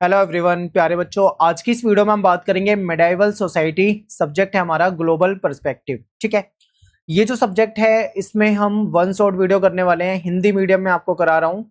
Hello everyone, प्यारे बच्चों। आज की इस वीडियो में हम बात करेंगे मेडाइवल सोसाइटी। सब्जेक्ट है हमारा ग्लोबल पर्सपेक्टिव। ठीक है, ये जो सब्जेक्ट है इसमें हम वन शॉट वीडियो करने वाले हैं। हिंदी मीडियम में आपको करा रहा हूँ।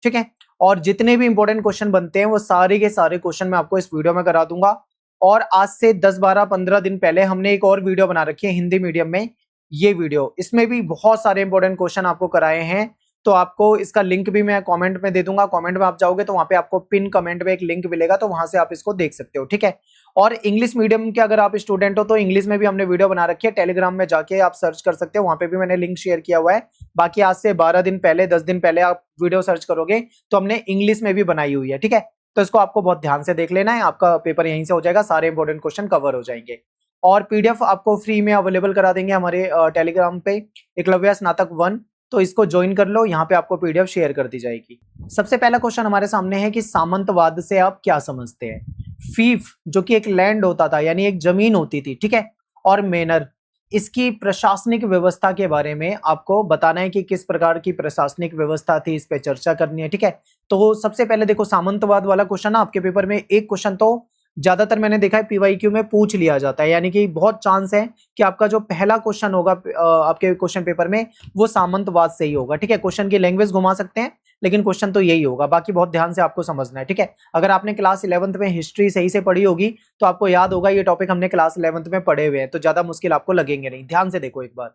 ठीक है, और जितने भी इंपॉर्टेंट क्वेश्चन बनते हैं वो सारे के सारे क्वेश्चन मैं आपको इस वीडियो में करा दूंगा। और आज से 10 12 15 दिन पहले हमने एक और वीडियो बना रखी है हिंदी मीडियम में। ये वीडियो, इसमें भी बहुत सारे इंपॉर्टेंट क्वेश्चन आपको कराए हैं। तो आपको इसका लिंक भी मैं कमेंट में दे दूंगा। कमेंट में आप जाओगे तो वहां पे आपको पिन कमेंट में एक लिंक मिलेगा, तो वहां से आप इसको देख सकते हो। ठीक है, और इंग्लिश मीडियम के अगर आप स्टूडेंट हो तो इंग्लिश में भी हमने वीडियो बना रखी है। टेलीग्राम में जाके आप सर्च कर सकते हो, वहां पे भी मैंने लिंक शेयर किया हुआ है। बाकी आज से 12 दिन पहले 10 दिन पहले आप वीडियो सर्च करोगे तो हमने इंग्लिश में भी बनाई हुई है। ठीक है, तो इसको आपको बहुत ध्यान से देख लेना है। आपका पेपर यहीं से हो जाएगा, सारे इंपॉर्टेंट क्वेश्चन कवर हो जाएंगे। और पीडीएफ आपको फ्री में अवेलेबल करा देंगे हमारे टेलीग्राम पे, एकलव्य स्नातक 1। तो इसको ज्वाइन कर लो, यहाँ पे आपको पीडीएफ शेयर कर दी जाएगी। सबसे पहला क्वेश्चन हमारे सामने है कि सामंतवाद से आप क्या समझते हैं। फीफ जो कि एक लैंड होता था, यानी एक जमीन होती थी। ठीक है, और मेनर, इसकी प्रशासनिक व्यवस्था के बारे में आपको बताना है कि किस प्रकार की प्रशासनिक व्यवस्था थी, इस पे चर्चा करनी है। ठीक है, तो सबसे पहले देखो, सामंतवाद वाला क्वेश्चन ना आपके पेपर में एक क्वेश्चन तो ज्यादातर मैंने देखा है पीवाईक्यू में पूछ लिया जाता है, यानी कि बहुत चांस है कि आपका जो पहला क्वेश्चन होगा आपके क्वेश्चन पेपर में वो सामंतवाद से ही होगा। ठीक है, क्वेश्चन की लैंग्वेज घुमा सकते हैं लेकिन क्वेश्चन तो यही होगा। बाकी बहुत ध्यान से आपको समझना है। ठीक है, अगर आपने क्लास 11th में हिस्ट्री सही से पढ़ी होगी तो आपको याद होगा ये टॉपिक हमने क्लास 11th में पढ़े हुए हैं, तो ज्यादा मुश्किल आपको लगेंगे नहीं। ध्यान से देखो एक बार।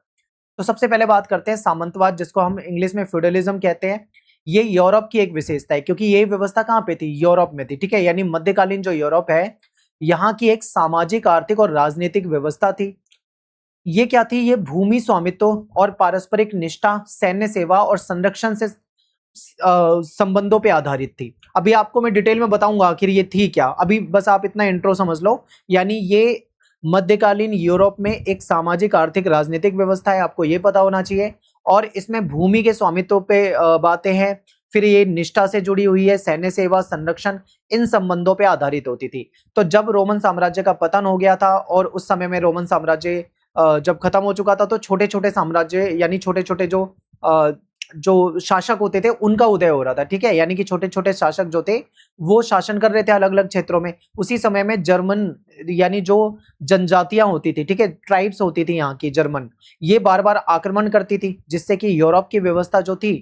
तो सबसे पहले बात करते हैं सामंतवाद, जिसको हम इंग्लिश में फ्यूडलिज्म कहते हैं। ये यूरोप की एक विशेषता है, क्योंकि ये व्यवस्था कहाँ पे थी, यूरोप में थी। ठीक है, यानी मध्यकालीन जो यूरोप है, यहाँ की एक सामाजिक, आर्थिक और राजनीतिक व्यवस्था थी। ये क्या थी, ये भूमि स्वामित्व और पारस्परिक निष्ठा, सैन्य सेवा और संरक्षण से संबंधों पे आधारित थी। अभी आपको मैं डिटेल में बताऊंगा आखिर ये थी क्या, अभी बस आप इतना इंट्रो समझ लो। यानी ये मध्यकालीन यूरोप में एक सामाजिक, आर्थिक, राजनीतिक व्यवस्था है, आपको ये पता होना चाहिए। और इसमें भूमि के स्वामित्व पे बातें हैं। फिर ये निष्ठा से जुड़ी हुई है, सैन्य सेवा, संरक्षण, इन संबंधों पे आधारित होती थी। तो जब रोमन साम्राज्य का पतन हो गया था और उस समय में रोमन साम्राज्य जब खत्म हो चुका था, तो छोटे छोटे साम्राज्य, यानी छोटे छोटे जो शासक होते थे उनका उदय हो रहा था। ठीक है, यानी कि छोटे छोटे शासक जो थे वो शासन कर रहे थे अलग अलग क्षेत्रों में। उसी समय में जर्मन, यानी जो जनजातियां होती थी, ठीक है, ट्राइब्स होती थी यहाँ की जर्मन, ये बार बार आक्रमण करती थी, जिससे कि यूरोप की व्यवस्था जो थी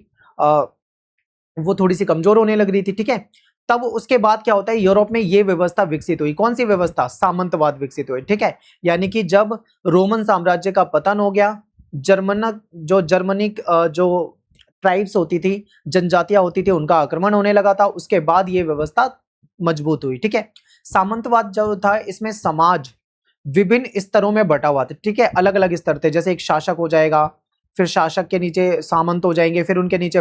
वो थोड़ी सी कमजोर होने लग रही थी। ठीक है, तब उसके बाद क्या होता है, यूरोप में ये व्यवस्था विकसित हुई। कौन सी व्यवस्था, सामंतवाद विकसित हुई। ठीक है, यानी कि जब रोमन साम्राज्य का पतन हो गया, जर्मनिक जो ट्राइब्स होती थी, जनजातियां होती थी, उनका आक्रमण होने लगा था। उसके बाद ये व्यवस्था मजबूत हुई। ठीक है, सामंतवाद जो था इसमें समाज विभिन्न स्तरों में बटा हुआ था। ठीक है, अलग अलग स्तर थे, जैसे एक शासक हो जाएगा, फिर शासक के नीचे सामंत हो जाएंगे, फिर उनके नीचे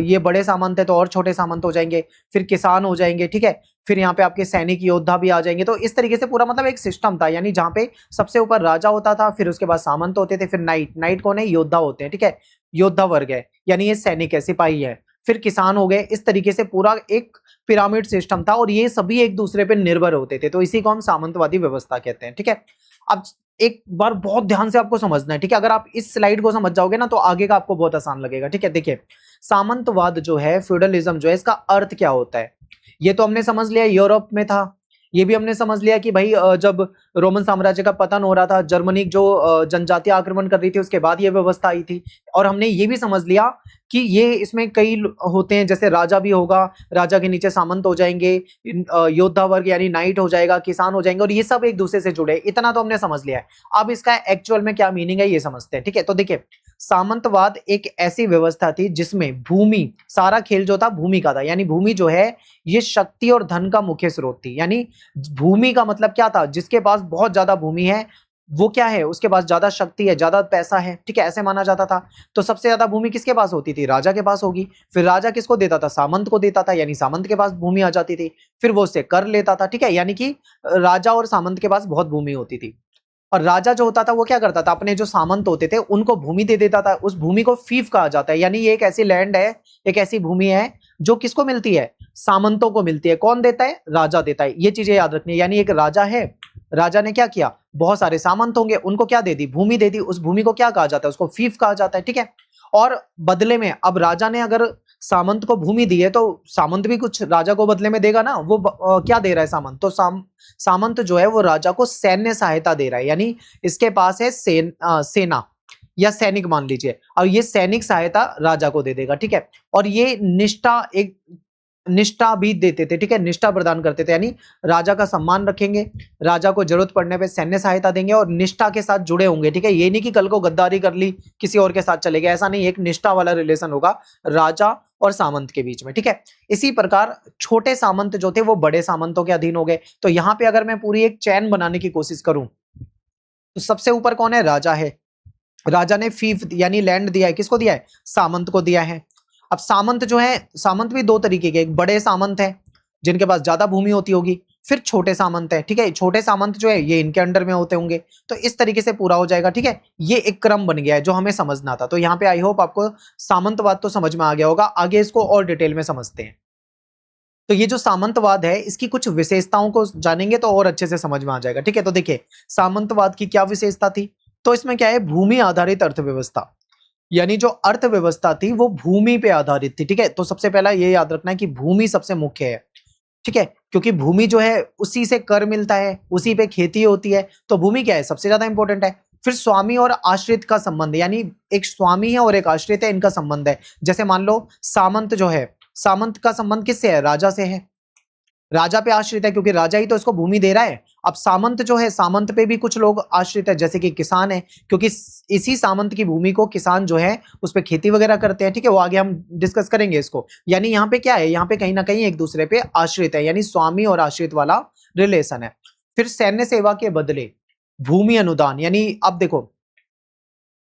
ये बड़े सामंत है तो और छोटे सामंत हो जाएंगे, फिर किसान हो जाएंगे। ठीक है, फिर यहाँ पे आपके सैनिक योद्धा भी आ जाएंगे। तो इस तरीके से पूरा मतलब एक सिस्टम था, यानी जहाँ पे सबसे ऊपर राजा होता था, फिर उसके बाद सामंत होते थे, फिर नाइट कौन है, योद्धा होते हैं। ठीक है, योद्धा वर्ग है, यानी ये सैनिक है, सिपाही है, फिर किसान हो गए। इस तरीके से पूरा एक पिरामिड सिस्टम था और ये सभी एक दूसरे पर निर्भर होते थे। तो इसी को हम सामंतवादी व्यवस्था कहते हैं। ठीक है, अब एक बार बहुत ध्यान से आपको समझना है। ठीक है, अगर आप इस स्लाइड को समझ जाओगे ना तो आगे का आपको बहुत आसान लगेगा। ठीक है, देखिए, सामंतवाद जो है, फ्यूडलिज्म जो है, इसका अर्थ क्या होता है, ये तो हमने समझ लिया यूरोप में था। ये भी हमने समझ लिया कि भाई जब रोमन साम्राज्य का पतन हो रहा था, जर्मनी जो जनजातीय आक्रमण कर रही थी, उसके बाद ये व्यवस्था आई थी। और हमने ये भी समझ लिया कि ये इसमें कई होते हैं, जैसे राजा भी होगा, राजा के नीचे सामंत हो जाएंगे, योद्धा वर्ग यानी नाइट हो जाएगा, किसान हो जाएंगे, और ये सब एक दूसरे से जुड़े। इतना तो हमने समझ लिया है। अब इसका एक्चुअल में क्या मीनिंग है ये समझते हैं। ठीक है, तो देखिए, सामंतवाद एक ऐसी व्यवस्था थी जिसमें भूमि, सारा खेल जो था भूमि का था, यानी भूमि जो है ये शक्ति और धन का मुख्य स्रोत थी। यानी भूमि का मतलब क्या था, जिसके पास बहुत ज्यादा भूमि है वो क्या है, उसके पास ज्यादा शक्ति है, ज्यादा पैसा है। ठीक है, ऐसे माना जाता था। तो सबसे ज्यादा भूमि किसके पास होती थी, राजा के पास होगी। फिर राजा किसको देता था, सामंत को देता था, यानी सामंत के पास भूमि आ जाती थी। फिर वो उससे कर लेता था। ठीक है, यानी कि राजा और सामंत के पास बहुत भूमि होती थी। और राजा जो होता था वो क्या करता था, अपने जो सामंत होते थे उनको भूमि दे देता था। उस भूमि को फीफ कहा जाता है, यानी ये एक ऐसी लैंड है, एक ऐसी भूमि है जो किसको मिलती है, सामंतों को मिलती है। कौन देता है, राजा देता है। ये चीजें याद रखनी है। यानी एक राजा है, राजा ने क्या किया, बहुत सारे सामंत होंगे, उनको क्या दे दी, भूमि दे दी। उस भूमि को क्या कहा जाता है, उसको फीफ कहा जाता है। ठीक है, और बदले में अब राजा ने अगर सामंत को भूमि दी है तो सामंत भी कुछ राजा को बदले में देगा ना। वो क्या दे रहा है सामंत, तो सामंत जो है वो राजा को सैन्य सहायता दे रहा है, यानी इसके पास है सेना या सैनिक मान लीजिए, और ये सैनिक सहायता राजा को दे देगा, ठीक है। और ये निष्ठा भी देते थे, ठीक है, निष्ठा प्रदान करते थे, यानी राजा का सम्मान रखेंगे, राजा को जरूरत पड़ने पे सैन्य सहायता देंगे और निष्ठा के साथ जुड़े होंगे, ठीक है। ये नहीं कि कल को गद्दारी कर ली किसी और के साथ चले गए, ऐसा नहीं, एक निष्ठा वाला रिलेशन होगा राजा और सामंत के बीच में, ठीक है। इसी प्रकार छोटे सामंत जो थे वो बड़े सामंतों के अधीन हो गए। तो यहाँ पे अगर मैं पूरी एक चैन बनाने की कोशिश करूं तो सबसे ऊपर कौन है, राजा है। राजा ने फीफ यानी लैंड दिया है, किसको दिया है, सामंत को दिया है। अब सामंत जो है, सामंत भी दो तरीके के, एक बड़े सामंत है जिनके पास ज्यादा भूमि होती होगी, फिर छोटे सामंत है, ठीक है। छोटे सामंत जो है ये इनके अंडर में होते होंगे। तो इस तरीके से पूरा हो जाएगा, ठीक है। ये एक क्रम बन गया है जो हमें समझना था। तो यहाँ पे आई होप आपको सामंतवाद तो समझ में आ गया होगा। आगे इसको और डिटेल में समझते हैं। तो ये जो सामंतवाद है इसकी कुछ विशेषताओं को जानेंगे तो और अच्छे से समझ में आ जाएगा, ठीक है। तो देखिए सामंतवाद की क्या विशेषता थी, तो इसमें क्या है, भूमि आधारित अर्थव्यवस्था, यानी जो अर्थव्यवस्था थी वो भूमि पे आधारित थी, ठीक है। तो सबसे पहला ये याद रखना है कि भूमि सबसे मुख्य है, ठीक है, क्योंकि भूमि जो है उसी से कर मिलता है, उसी पे खेती होती है, तो भूमि क्या है, सबसे ज्यादा इंपॉर्टेंट है। फिर स्वामी और आश्रित का संबंध, यानी एक स्वामी है और एक आश्रित है, इनका संबंध है। जैसे मान लो सामंत जो है, सामंत का संबंध किससे है, राजा से है, राजा पे आश्रित है क्योंकि राजा ही तो इसको भूमि दे रहा है। अब सामंत जो है, सामंत पे भी कुछ लोग आश्रित है, जैसे कि किसान है, क्योंकि इसी सामंत की भूमि को किसान जो है उस पे खेती वगैरह करते हैं, ठीक है। वो आगे हम डिस्कस करेंगे इसको। यानी यहाँ पे क्या है, यहाँ पे कहीं ना कहीं एक दूसरे पे आश्रित है, यानी स्वामी और आश्रित वाला रिलेशन है। फिर सैन्य सेवा के बदले भूमि अनुदान, यानी अब देखो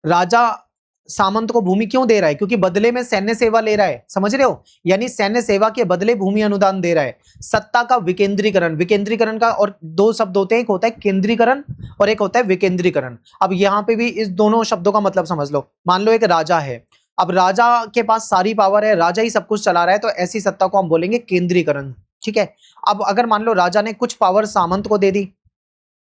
राजा सामंत को भूमि क्यों दे रहा है, क्योंकि बदले में सैन्य सेवा ले रहा है, समझ रहे हो, यानी सैन्य सेवा के बदले भूमि अनुदान दे रहा है। सत्ता का विकेंद्रीकरण, विकेंद्रीकरण का और दो शब्द होते हैं, एक होता है केंद्रीकरण और एक होता है विकेंद्रीकरण। अब यहाँ पे भी इस दोनों शब्दों का मतलब समझ लो। मान लो एक राजा है, अब राजा के पास सारी पावर है, राजा ही सब कुछ चला रहा है, तो ऐसी सत्ता को हम बोलेंगे केंद्रीकरण, ठीक है। अब अगर मान लो राजा ने कुछ पावर सामंत को दे दी,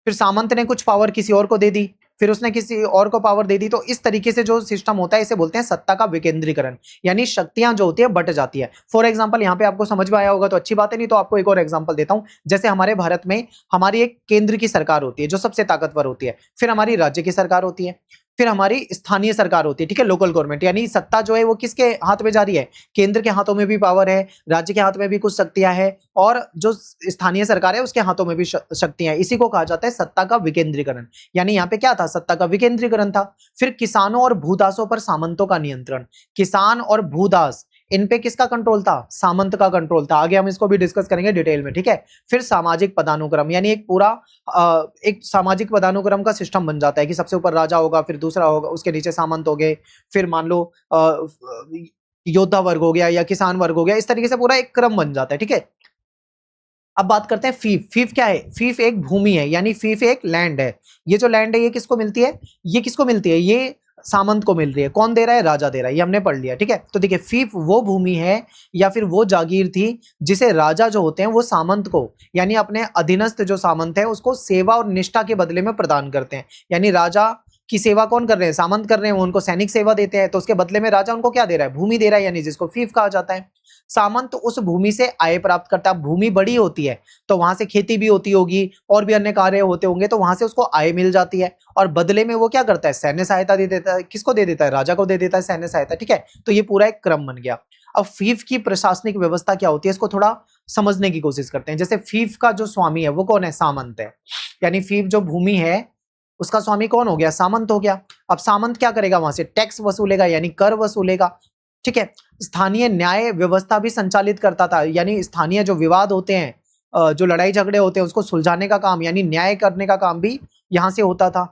फिर सामंत ने कुछ पावर किसी और को दे दी, फिर उसने किसी और को पावर दे दी, तो इस तरीके से जो सिस्टम होता है इसे बोलते हैं सत्ता का विकेंद्रीकरण, यानी शक्तियां जो होती है बट जाती है। फॉर एग्जांपल यहाँ पे आपको समझ में आया होगा तो अच्छी बात है, नहीं तो आपको एक और एग्जांपल देता हूं। जैसे हमारे भारत में हमारी एक केंद्र की सरकार होती है जो सबसे ताकतवर होती है, फिर हमारी राज्य की सरकार होती है, फिर हमारी स्थानीय सरकार होती है, ठीक है, लोकल गवर्नमेंट, यानी सत्ता जो है वो किसके हाथ में जा रही है, केंद्र के हाथों में भी पावर है, राज्य के हाथ में भी कुछ शक्तियां है, और जो स्थानीय सरकार है उसके हाथों में भी शक्तियां है। इसी को कहा जाता है सत्ता का विकेंद्रीकरण। यानी यहाँ पे क्या था, सत्ता का विकेंद्रीकरण था। फिर किसानों और भूदासों पर सामंतों का नियंत्रण, किसान और भूदास इन पे किसका कंट्रोल था, सामंत का कंट्रोल था। आगे हम इसको भी डिस्कस करेंगे डिटेल में, ठीक है। फिर सामाजिक पदानुक्रम, यानी एक पूरा एक सामाजिक पदानुक्रम का सिस्टम बन जाता है कि सबसे ऊपर राजा होगा, फिर दूसरा होगा, उसके नीचे सामंत हो गए, फिर मान लो योद्धा वर्ग हो गया या किसान वर्ग हो गया, इस तरीके से पूरा एक क्रम बन जाता है, ठीक है। अब बात करते हैं फीफ। फीफ क्या है, फीफ एक भूमि है, यानी फीफ एक लैंड है। ये जो लैंड है ये किसको मिलती है, ये किसको मिलती है, ये सामंत को मिल रही है। कौन दे रहा है, राजा दे रहा है, ये हमने पढ़ लिया, ठीक है। तो देखिए फीफ वो भूमि है या फिर वो जागीर थी जिसे राजा जो होते हैं वो सामंत को, यानी अपने अधीनस्थ जो सामंत है उसको सेवा और निष्ठा के बदले में प्रदान करते हैं। यानी राजा की सेवा कौन कर रहे हैं, सामंत कर रहे हैं, वो उनको सैनिक सेवा देते हैं, तो उसके बदले में राजा उनको क्या दे रहा है, भूमि दे रहा है, यानी जिसको फीफ कहा जाता है। सामंत उस भूमि से आय प्राप्त करता है। भूमि बड़ी होती है तो वहां से खेती भी होती होगी और भी अन्य कार्य होते होंगे, तो वहां से उसको आय मिल जाती है, और बदले में वो क्या करता है, सैन्य सहायता दे देता है। किसको दे देता है, राजा को दे देता है सैन्य सहायता, ठीक है। तो ये पूरा एक क्रम बन गया। अब फीफ की प्रशासनिक व्यवस्था क्या होती है, इसको थोड़ा समझने की कोशिश करते हैं। जैसे फीफ का जो स्वामी है वो कौन है, सामंत है, यानी फीफ जो भूमि है उसका स्वामी कौन हो गया, सामंत हो गया। अब सामंत क्या करेगा, वहां से टैक्स वसूलेगा, यानी कर वसूलेगा, ठीक है। स्थानीय न्याय व्यवस्था भी संचालित करता था, यानी स्थानीय जो विवाद होते हैं, जो लड़ाई झगड़े होते हैं उसको सुलझाने का काम, यानी न्याय करने का काम भी यहां से होता था।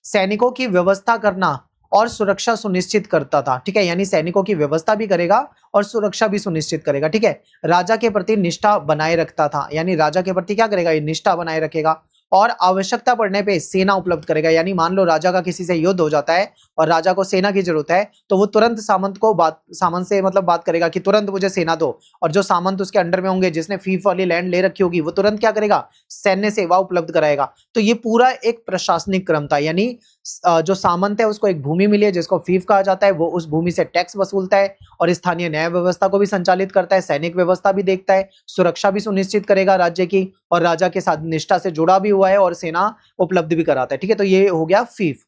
सैनिकों की व्यवस्था करना और सुरक्षा सुनिश्चित करता था, ठीक है, यानी सैनिकों की व्यवस्था भी करेगा और सुरक्षा भी सुनिश्चित करेगा, ठीक है। राजा के प्रति निष्ठा बनाए रखता था, यानी राजा के प्रति क्या करेगा, ये निष्ठा बनाए रखेगा। और आवश्यकता पड़ने पे सेना उपलब्ध करेगा। यानी मान लो राजा का किसी से युद्ध हो जाता है और राजा को सेना की जरूरत है, तो वो तुरंत सामंत से मतलब बात करेगा कि तुरंत मुझे सेना दो, और जो सामंत उसके अंडर में होंगे, जिसने फीफ वाली लैंड ले रखी होगी, वो तुरंत क्या करेगा, सैन्य सेवा उपलब्ध कराएगा। तो ये पूरा एक प्रशासनिक क्रम था। यानी जो सामंत है उसको एक भूमि मिली है जिसको फीफ कहा जाता है, वो उस भूमि से टैक्स वसूलता है और स्थानीय न्याय व्यवस्था को भी संचालित करता है, सैनिक व्यवस्था भी देखता है, सुरक्षा भी सुनिश्चित करेगा राज्य की, और राजा के साथ निष्ठा से जुड़ा भी हुआ है और सेना उपलब्ध भी कराता है। ठीक है, तो ये हो गया फीफ।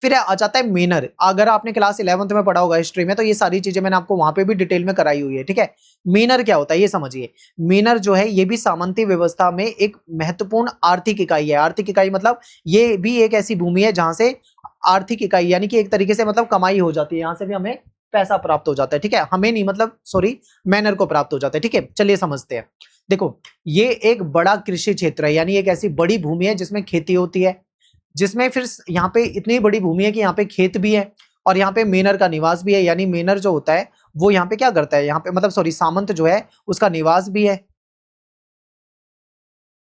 फिर आ जाता है मेनर। अगर आपने क्लास 11th में पढ़ा होगा हिस्ट्री में, तो ये सारी चीजें मैंने आपको वहां पे भी डिटेल में कराई हुई है। ठीक है, मेनर क्या होता है ये समझिए। मेनर जो है ये भी सामंती व्यवस्था में एक महत्वपूर्ण आर्थिक इकाई है। आर्थिक इकाई मतलब ये भी एक ऐसी भूमि है जहां से आर्थिक इकाई यानी कि एक तरीके से मतलब कमाई हो जाती है, यहां से भी हमें पैसा प्राप्त हो जाता है। ठीक है, हमें नहीं, मतलब सॉरी, मैनर को प्राप्त हो जाता है। ठीक है, चलिए समझते हैं। देखो, ये एक बड़ा कृषि क्षेत्र है, यानी एक ऐसी बड़ी भूमि है जिसमें खेती होती है, जिसमें फिर यहाँ पे इतनी बड़ी भूमि है कि यहाँ पे खेत भी है और यहाँ पे मेनर का निवास भी है। यानी मेनर जो होता है वो यहाँ पे क्या करता है, यहाँ पे मतलब सॉरी, सामंत जो है उसका निवास भी है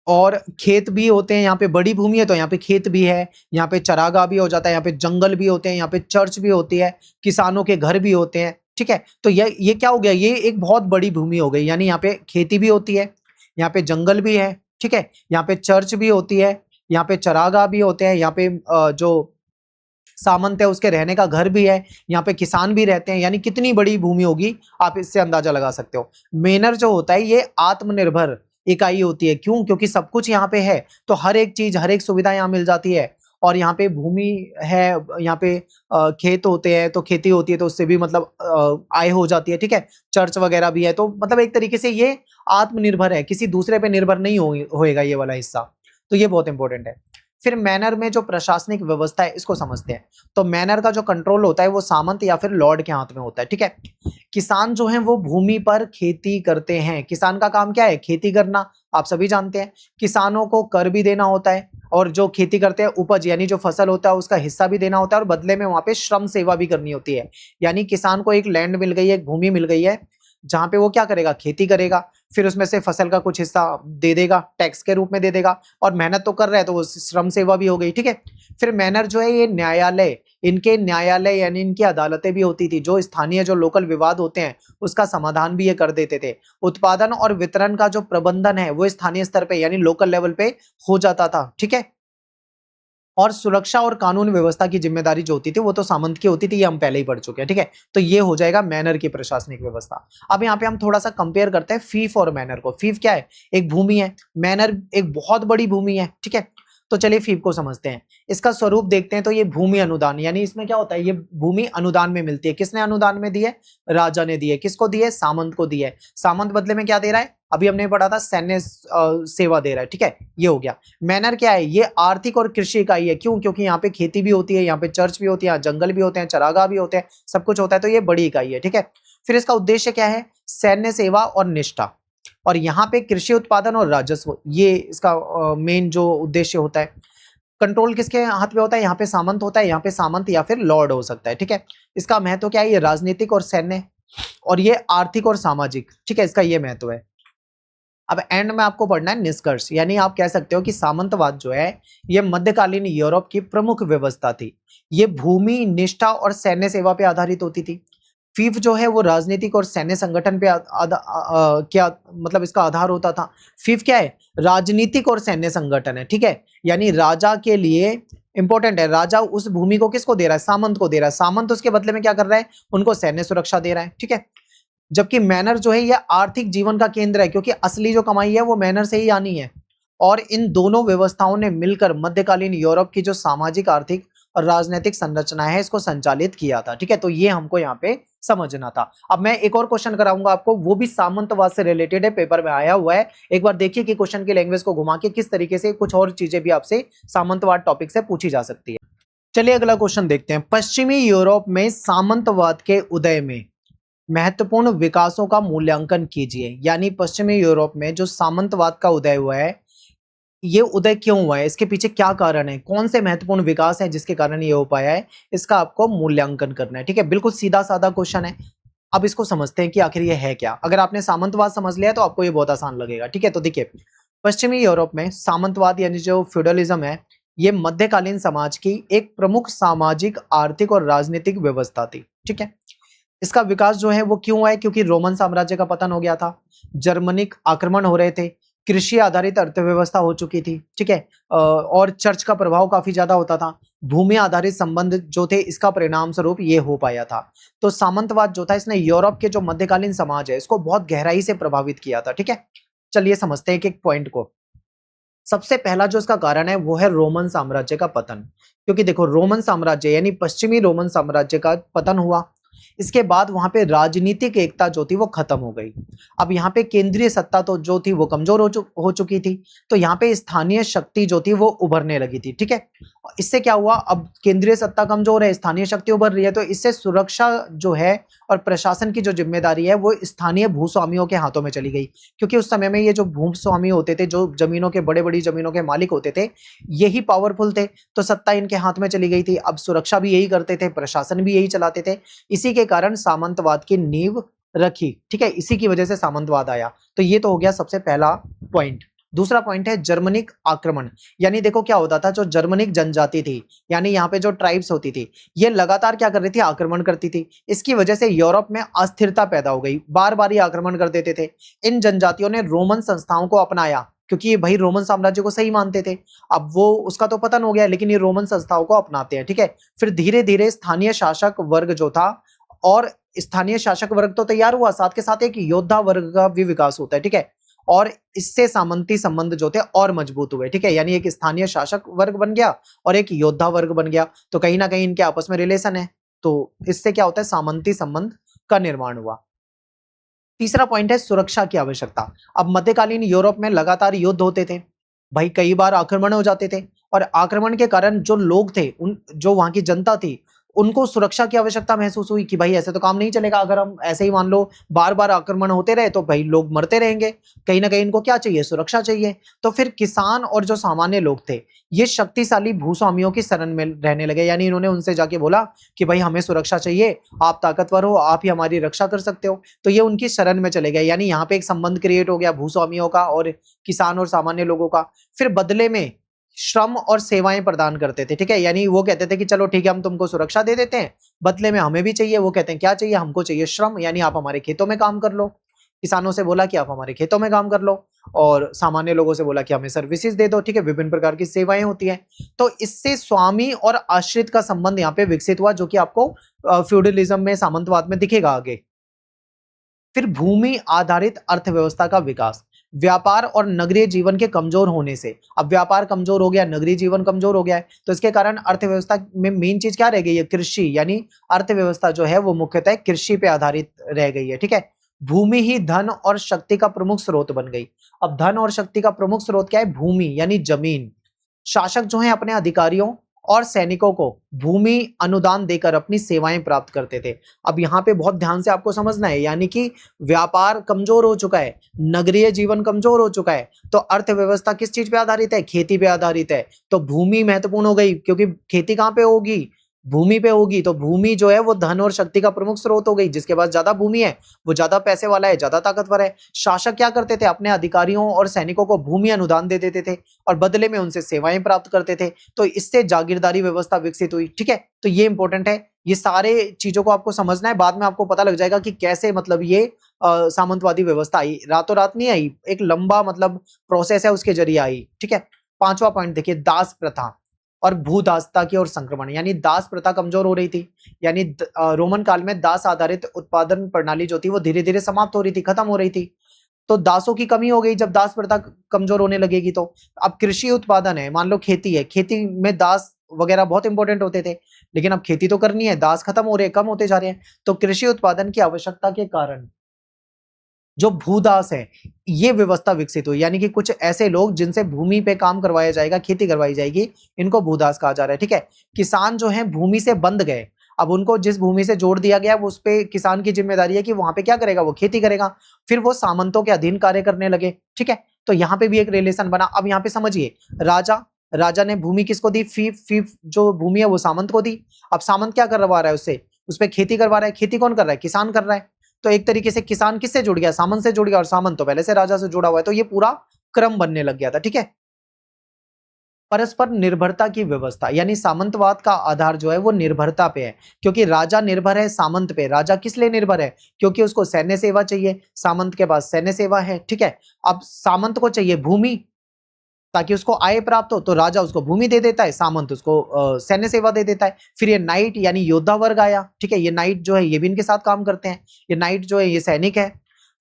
और खेत भी होते हैं। यहाँ पे बड़ी भूमि है तो यहाँ पे खेत भी है, यहाँ पे चरागाह भी हो जाता है, यहाँ पे जंगल भी होते हैं, यहाँ पे चर्च भी होती है, किसानों के घर भी होते हैं। ठीक है, तो ये क्या हो गया, ये एक बहुत बड़ी भूमि हो गई। यानी यहाँ पे खेती भी होती है, यहाँ पे जंगल भी है, ठीक है, यहाँ पे चर्च भी होती है, यहाँ पे चरागाह भी होते हैं, यहाँ पे जो सामंत है उसके रहने का घर भी है, यहाँ पे किसान भी रहते हैं। यानी कितनी बड़ी भूमि होगी आप इससे अंदाजा लगा सकते हो। मेनर जो होता है ये आत्मनिर्भर इकाई होती है। क्यों? क्योंकि सब कुछ यहाँ पे है, तो हर एक चीज, हर एक सुविधा यहाँ मिल जाती है। और यहाँ पे भूमि है, यहाँ पे खेत होते हैं तो खेती होती है, तो उससे भी मतलब आय हो जाती है। ठीक है, चर्च वगैरह भी है, तो मतलब एक तरीके से ये आत्मनिर्भर है, किसी दूसरे पे निर्भर नहीं होएगा ये वाला हिस्सा। तो ये बहुत इंपॉर्टेंट है। फिर मैनर में जो प्रशासनिक व्यवस्था है इसको समझते हैं। तो मैनर का जो कंट्रोल होता है वो सामंत या फिर लॉर्ड के हाथ में होता है। ठीक है, किसान जो हैं वो भूमि पर खेती करते हैं। किसान का काम क्या है? खेती करना, आप सभी जानते हैं। किसानों को कर भी देना होता है और जो खेती करते हैं उपज यानी जो फसल होता है उसका हिस्सा भी देना होता है, और बदले में वहां पे श्रम सेवा भी करनी होती है। यानी किसान को एक लैंड मिल गई है, एक भूमि मिल गई है, जहां पे वो क्या करेगा, खेती करेगा, फिर उसमें से फसल का कुछ हिस्सा दे देगा, टैक्स के रूप में दे देगा, और मेहनत तो कर रहा है तो वो श्रम सेवा भी हो गई। ठीक है, फिर मैनर जो है ये न्यायालय, इनके न्यायालय यानी इनकी अदालतें भी होती थी, जो स्थानीय जो लोकल विवाद होते हैं उसका समाधान भी ये कर देते थे। उत्पादन और वितरण का जो प्रबंधन है वो स्थानीय स्तर पे यानी लोकल लेवल पे हो जाता था। ठीक है, और सुरक्षा और कानून व्यवस्था की जिम्मेदारी जो होती थी वो तो सामंत की होती थी, ये हम पहले ही पढ़ चुके हैं। ठीक है, तो ये हो जाएगा मैनर की प्रशासनिक व्यवस्था। अब यहाँ पे हम थोड़ा सा कंपेयर करते हैं फीफ और मैनर को। फीफ क्या है? एक भूमि है। मैनर एक बहुत बड़ी भूमि है। ठीक है, तो चलिए फीफ को समझते हैं। इसका स्वरूप देखते हैं तो ये भूमि अनुदान, यानी इसमें क्या होता है, ये भूमि अनुदान में मिलती है। किसने अनुदान में दी है? राजा ने दी है। किसको दी है? सामंत को दी है। सामंत बदले में क्या दे रहा है? अभी हमने पढ़ा था सैन्य सेवा दे रहा है। ठीक है, ये हो गया। मैनर क्या है? ये आर्थिक और कृषि इकाई है। क्यों? क्योंकि यहाँ पे खेती भी होती है, यहाँ पे चर्च भी होती है, यहाँ जंगल भी होते हैं, चरागाह भी होते हैं, सब कुछ होता है, तो ये बड़ी इकाई है। ठीक है, फिर इसका उद्देश्य क्या है? सैन्य सेवा और निष्ठा, और यहाँ पे कृषि उत्पादन और राजस्व, ये इसका मेन जो उद्देश्य होता है। कंट्रोल किसके हाथ में होता है? यहाँ पे सामंत होता है, यहाँ पे सामंत या फिर लॉर्ड हो सकता है। ठीक है, इसका महत्व क्या है? ये राजनीतिक और सैन्य, और ये आर्थिक और सामाजिक। ठीक है, इसका ये महत्व है। अब एंड में आपको पढ़ना है निष्कर्ष, यानी आप कह सकते हो कि सामंतवाद जो है ये मध्यकालीन यूरोप की प्रमुख व्यवस्था थी। ये भूमि, निष्ठा और सैन्य सेवा पे आधारित होती थी। फीफ जो है वो राजनीतिक और सैन्य संगठन पे क्या मतलब इसका आधार होता था। फीफ क्या है? राजनीतिक और सैन्य संगठन है। ठीक है, यानी राजा के लिए इंपॉर्टेंट है, राजा उस भूमि को किसको दे रहा है? सामंत को दे रहा है। सामंत उसके बदले में क्या कर रहा है? उनको सैन्य सुरक्षा दे रहा है। ठीक है, जबकि मैनर जो है यह आर्थिक जीवन का केंद्र है, क्योंकि असली जो कमाई है वो मैनर से ही आनी है। और इन दोनों व्यवस्थाओं ने मिलकर मध्यकालीन यूरोप की जो सामाजिक, आर्थिक और राजनीतिक संरचना है इसको संचालित किया था। ठीक है, तो ये हमको यहाँ पे समझना था। अब मैं एक और क्वेश्चन कराऊंगा आपको, वो भी सामंतवाद से रिलेटेड है, पेपर में आया हुआ है। एक बार देखिए कि क्वेश्चन की लैंग्वेज को घुमा के किस तरीके से कुछ और चीजें भी आपसे सामंतवाद टॉपिक से पूछी जा सकती है। चलिए अगला क्वेश्चन देखते हैं। पश्चिमी यूरोप में सामंतवाद के उदय में महत्वपूर्ण विकासों का मूल्यांकन कीजिए। यानी पश्चिमी यूरोप में जो सामंतवाद का उदय हुआ है, ये उदय क्यों हुआ है, इसके पीछे क्या कारण है, कौन से महत्वपूर्ण विकास हैं जिसके कारण ये हो पाया है, इसका आपको मूल्यांकन करना है। ठीक है, बिल्कुल सीधा साधा क्वेश्चन है। अब इसको समझते हैं कि आखिर ये है क्या। अगर आपने सामंतवाद समझ लिया तो आपको ये बहुत आसान लगेगा। ठीक है, तो देखिए पश्चिमी यूरोप में सामंतवाद यानी जो फ्यूडलिज्म है, ये मध्यकालीन समाज की एक प्रमुख सामाजिक, आर्थिक और राजनीतिक व्यवस्था थी। ठीक है, इसका विकास जो है वो क्यों हुआ है? क्योंकि रोमन साम्राज्य का पतन हो गया था, जर्मनिक आक्रमण हो रहे थे, कृषि आधारित अर्थव्यवस्था हो चुकी थी। ठीक है, और चर्च का प्रभाव काफी ज्यादा होता था, भूमि आधारित संबंध जो थे, इसका परिणाम स्वरूप ये हो पाया था। तो सामंतवाद जो था, इसने यूरोप के जो मध्यकालीन समाज है, इसको बहुत गहराई से प्रभावित किया था। ठीक है, चलिए समझते हैं एक एक पॉइंट को। सबसे पहला जो इसका कारण है वो है रोमन साम्राज्य का पतन। क्योंकि देखो, रोमन साम्राज्य यानी पश्चिमी रोमन साम्राज्य का पतन हुआ, इसके बाद वहां पे राजनीतिक एकता जो थी वो खत्म हो गई। अब यहाँ पे केंद्रीय सत्ता तो जो थी वो कमजोर हो चुकी थी, तो यहाँ पे स्थानीय शक्ति जो थी वो उभरने लगी थी। ठीक है, इससे क्या हुआ? अब केंद्रीय सत्ता कमजोर है, स्थानीय शक्ति उभर रही है, तो इससे सुरक्षा जो है और प्रशासन की जो जिम्मेदारी है वो स्थानीय भूस्वामियों के हाथों में चली गई। क्योंकि उस समय में ये जो भूस्वामी होते थे, जो जमीनों के बड़े बड़ी जमीनों के मालिक होते थे, यही पावरफुल थे, तो सत्ता इनके हाथ में चली गई थी। अब सुरक्षा भी यही करते थे, प्रशासन भी यही चलाते थे, इसी के कारण सामंतवाद की नींव रखी। ठीक है, इसी की वजह से सामंतवाद आया। तो ये तो हो गया सबसे पहला पॉइंट। दूसरा पॉइंट है जर्मनिक आक्रमण। यानी देखो क्या होता था, जो जर्मनिक जनजाति थी, यानी यहाँ पे जो ट्राइब्स होती थी, ये लगातार क्या कर रही थी? आक्रमण करती थी। इसकी वजह से यूरोप में अस्थिरता पैदा हो गई, बार बार ये आक्रमण कर देते थे। इन जनजातियों ने रोमन संस्थाओं को अपनाया, क्योंकि ये भाई रोमन साम्राज्य को सही मानते थे। अब वो उसका तो पतन हो गया, लेकिन ये रोमन संस्थाओं को अपनाते हैं। ठीक है, फिर धीरे धीरे स्थानीय शासक वर्ग जो था, और स्थानीय शासक वर्ग तो तैयार हुआ, साथ के साथ एक योद्धा वर्ग का भी विकास होता है। ठीक है, और इससे सामंती संबंध जो थे और मजबूत हुए। ठीक है, यानी एक स्थानीय शासक वर्ग बन गया और एक योद्धा वर्ग बन गया, तो कहीं ना कहीं इनके आपस में रिलेशन है, तो इससे क्या होता है? सामंती संबंध का निर्माण हुआ। तीसरा पॉइंट है सुरक्षा की आवश्यकता। अब मध्यकालीन यूरोप में लगातार युद्ध होते थे, भाई कई बार आक्रमण हो जाते थे, और आक्रमण के कारण जो लोग थे, उन जो वहां की जनता थी, उनको सुरक्षा की आवश्यकता महसूस हुई कि भाई ऐसे तो काम नहीं चलेगा। अगर हम ऐसे ही मान लो बार बार आक्रमण होते रहे तो भाई लोग मरते रहेंगे, कहीं ना कहीं इनको क्या चाहिए? सुरक्षा चाहिए। तो फिर किसान और जो सामान्य लोग थे, ये शक्तिशाली भूस्वामियों की शरण में रहने लगे। यानी इन्होंने उनसे जाके बोला कि भाई हमें सुरक्षा चाहिए, आप ताकतवर हो, आप ही हमारी रक्षा कर सकते हो, तो ये उनकी शरण में चले गए। यानी यहाँ पे एक संबंध क्रिएट हो गया भूस्वामियों का और किसान और सामान्य लोगों का। फिर बदले में श्रम और सेवाएं प्रदान करते थे। ठीक है, यानी वो कहते थे कि चलो ठीक है, हम तुमको सुरक्षा दे देते हैं, बदले में हमें भी चाहिए। वो कहते हैं क्या चाहिए? हमको चाहिए श्रम, यानी आप हमारे खेतों में काम कर लो। किसानों से बोला कि आप हमारे खेतों में काम कर लो, और सामान्य लोगों से बोला कि हमें सर्विसेज दे दो। ठीक है, विभिन्न प्रकार की सेवाएं होती हैं। तो इससे स्वामी और आश्रित का संबंध यहाँ पे विकसित हुआ, जो कि आपको फ्यूडलिज्म में, सामंतवाद में दिखेगा आगे। फिर भूमि आधारित अर्थव्यवस्था का विकास। व्यापार और नगरीय जीवन के कमजोर होने से, अब व्यापार कमजोर हो गया, नगरीय जीवन कमजोर हो गया है, तो इसके कारण अर्थव्यवस्था में मेन चीज क्या रह गई है? कृषि। यानी अर्थव्यवस्था जो है वो मुख्यतः कृषि पे आधारित रह गई है। ठीक है, भूमि ही धन और शक्ति का प्रमुख स्रोत बन गई। अब धन और शक्ति का प्रमुख स्रोत क्या है? भूमि यानी जमीन। शासक जो है अपने अधिकारियों और सैनिकों को भूमि अनुदान देकर अपनी सेवाएं प्राप्त करते थे। अब यहाँ पे बहुत ध्यान से आपको समझना है, यानी कि व्यापार कमजोर हो चुका है, नगरीय जीवन कमजोर हो चुका है, तो अर्थव्यवस्था किस चीज पे आधारित है? खेती पे आधारित है। तो भूमि महत्वपूर्ण हो गई, क्योंकि खेती कहाँ पे होगी? भूमि पे होगी। तो भूमि जो है वो धन और शक्ति का प्रमुख स्रोत हो गई। जिसके पास ज्यादा भूमि है वो ज्यादा पैसे वाला है, ज्यादा ताकतवर है। शासक क्या करते थे? अपने अधिकारियों और सैनिकों को भूमि अनुदान दे देते थे और बदले में उनसे सेवाएं प्राप्त करते थे। तो इससे जागीरदारी व्यवस्था विकसित हुई। ठीक है, तो ये इंपॉर्टेंट है, ये सारे चीजों को आपको समझना है। बाद में आपको पता लग जाएगा कि कैसे मतलब ये सामंतवादी व्यवस्था आई, रातों रात नहीं आई, एक लंबा मतलब प्रोसेस है, उसके जरिए आई। ठीक है, पांचवा पॉइंट देखिए, दास प्रथा और भूदासता की ओर संक्रमण। यानी दास प्रथा कमजोर हो रही थी, यानी रोमन काल में दास आधारित उत्पादन प्रणाली जो थी वो धीरे धीरे समाप्त हो रही थी, खत्म हो रही थी। तो दासों की कमी हो गई। जब दास प्रथा कमजोर होने लगेगी, तो अब कृषि उत्पादन है, मान लो खेती है, खेती में दास वगैरह बहुत इंपॉर्टेंट होते थे, लेकिन अब खेती तो करनी है, दास खत्म हो रहे हैं, कम होते जा रहे हैं। तो कृषि उत्पादन की आवश्यकता के कारण जो भूदास है, ये व्यवस्था विकसित हुई। यानी कि कुछ ऐसे लोग जिनसे भूमि पे काम करवाया जाएगा, खेती करवाई जाएगी, इनको भूदास कहा जा रहा है। ठीक है, किसान जो है भूमि से बंध गए। अब उनको जिस भूमि से जोड़ दिया गया, वो उस पे किसान की जिम्मेदारी है कि वहां पे क्या करेगा? वो खेती करेगा। फिर वो सामंतों के अधीन कार्य करने लगे। ठीक है, तो यहाँ पे भी एक रिलेशन बना। अब यहाँ पे समझिए, राजा राजा ने भूमि किसको दी? फीफ फीफ जो भूमि है वो सामंत को दी। अब सामंत क्या करवा रहा है? उससे उस पर खेती करवा रहा है। खेती कौन कर रहा है? किसान कर रहा है। तो एक तरीके से किसान किससे जुड़ गया? सामंत से जुड़ गया, और सामंत तो पहले से राजा से जुड़ा हुआ है। तो ये पूरा क्रम बनने लग गया था। ठीक है, परस्पर निर्भरता की व्यवस्था, यानी सामंतवाद का आधार जो है वो निर्भरता पे है, क्योंकि राजा निर्भर है सामंत पे। राजा किस लिए निर्भर है? क्योंकि उसको सैन्य सेवा चाहिए, सामंत के पास सैन्य सेवा है। ठीक है, अब सामंत को चाहिए भूमि ताकि उसको आय प्राप्त हो, तो राजा उसको भूमि दे देता है, सामंत उसको सैन्य सेवा दे देता है। फिर ये नाइट यानी योद्धा वर्ग आया। ठीक है, ये नाइट जो है ये भी इनके साथ काम करते हैं, ये नाइट जो है ये सैनिक है।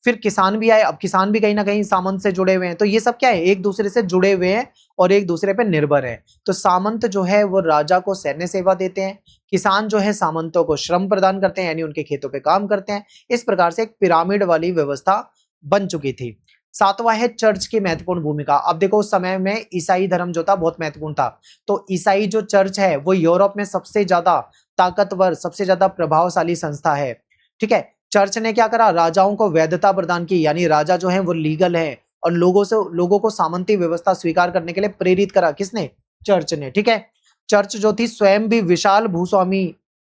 फिर किसान भी आए, अब किसान भी कहीं ना कहीं सामंत से जुड़े हुए हैं, तो ये सब क्या है, एक दूसरे से जुड़े हुए हैं और एक दूसरे पे निर्भर है। तो सामंत जो है वो राजा को सैन्य सेवा देते हैं, किसान जो है सामंतों को श्रम प्रदान करते हैं, यानी उनके खेतों पे काम करते हैं। इस प्रकार से एक पिरामिड वाली व्यवस्था बन चुकी थी। सातवां है चर्च की महत्वपूर्ण भूमिका। अब देखो उस समय में ईसाई धर्म जो था बहुत महत्वपूर्ण था, तो ईसाई जो चर्च है वो यूरोप में सबसे ज्यादा ताकतवर, सबसे ज्यादा प्रभावशाली संस्था है। ठीक है, चर्च ने क्या करा, राजाओं को वैधता प्रदान की, यानी राजा जो है वो लीगल है, और लोगों को सामंती व्यवस्था स्वीकार करने के लिए प्रेरित करा। किसने? चर्च ने। ठीक है, चर्च जो थी स्वयं भी विशाल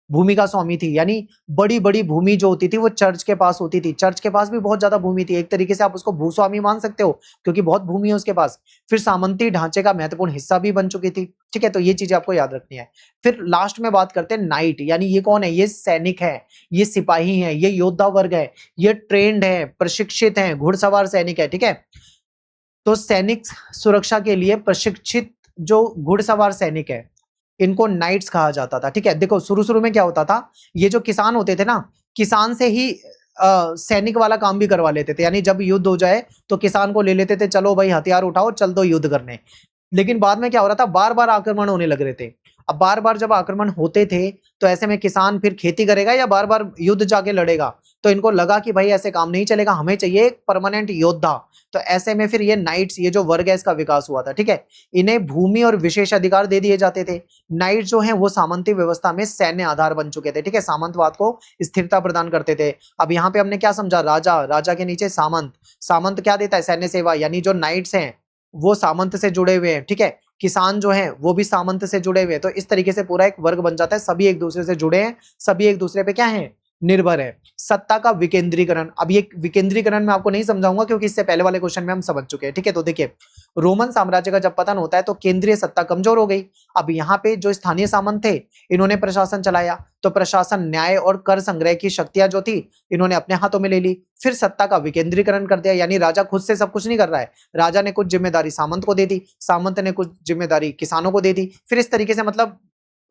भूमि का स्वामी थी, यानी बड़ी बड़ी भूमि जो होती थी वो चर्च के पास होती थी। चर्च के पास भी बहुत ज्यादा भूमि थी, एक तरीके से आप उसको भूस्वामी मान सकते हो, क्योंकि बहुत भूमि है उसके पास। फिर सामंती ढांचे का महत्वपूर्ण हिस्सा भी बन चुकी थी। ठीक है, तो ये चीजें आपको याद रखनी है। फिर लास्ट में बात करते हैं नाइट, यानी ये कौन है? ये सैनिक है, ये सिपाही है, ये योद्धा वर्ग है, ये ट्रेंड है, प्रशिक्षित है, घुड़सवार सैनिक है। ठीक है, तो सैनिक सुरक्षा के लिए प्रशिक्षित जो घुड़सवार सैनिक है इनको नाइट्स कहा जाता था। ठीक है, देखो शुरू शुरू में क्या होता था, ये जो किसान होते थे ना, किसान से ही सैनिक वाला काम भी करवा लेते थे, यानी जब युद्ध हो जाए तो किसान को ले लेते थे, चलो भाई हथियार उठाओ चल दो युद्ध करने। लेकिन बाद में क्या हो रहा था, बार बार आक्रमण होने लग रहे थे। अब बार बार जब आक्रमण होते थे तो ऐसे में किसान फिर खेती करेगा या बार बार युद्ध जाके लड़ेगा? तो इनको लगा कि भाई ऐसे काम नहीं चलेगा, हमें चाहिए एक परमानेंट योद्धा। तो ऐसे में फिर ये नाइट्स, ये जो वर्ग है इसका विकास हुआ था। ठीक है, इन्हें भूमि और विशेष अधिकार दे दिए जाते थे। नाइट जो है वो सामंती व्यवस्था में सैन्य आधार बन चुके थे। ठीक है, सामंतवाद को स्थिरता प्रदान करते थे। अब यहाँ पे हमने क्या समझा, राजा, राजा के नीचे सामंत, सामंत क्या देता है? सैन्य सेवा, यानी जो नाइट्स हैं वो सामंत से जुड़े हुए हैं। ठीक है, किसान जो है वो भी सामंत से जुड़े हुए हैं। तो इस तरीके से पूरा एक वर्ग बन जाता है, सभी एक दूसरे से जुड़े हैं, सभी एक दूसरे पे क्या है, निर्भर है। सत्ता का विकेंद्रीकरण, अब ये विकेंद्रीकरण मैं आपको नहीं समझाऊंगा क्योंकि इससे पहले वाले क्वेश्चन में हम समझ चुके हैं। ठीक है, तो देखिए रोमन साम्राज्य का जब पतन होता है तो केंद्रीय सत्ता कमजोर हो गई। अब यहाँ पे जो स्थानीय सामंत थे इन्होंने प्रशासन चलाया, तो प्रशासन, न्याय और कर संग्रह की शक्तियां जो थी इन्होंने अपने हाथों में ले ली। फिर सत्ता का विकेंद्रीकरण कर दिया, यानी राजा खुद से सब कुछ नहीं कर रहा है, राजा ने कुछ जिम्मेदारी सामंत को दे दी, सामंत ने कुछ जिम्मेदारी किसानों को दे दी। फिर इस तरीके से मतलब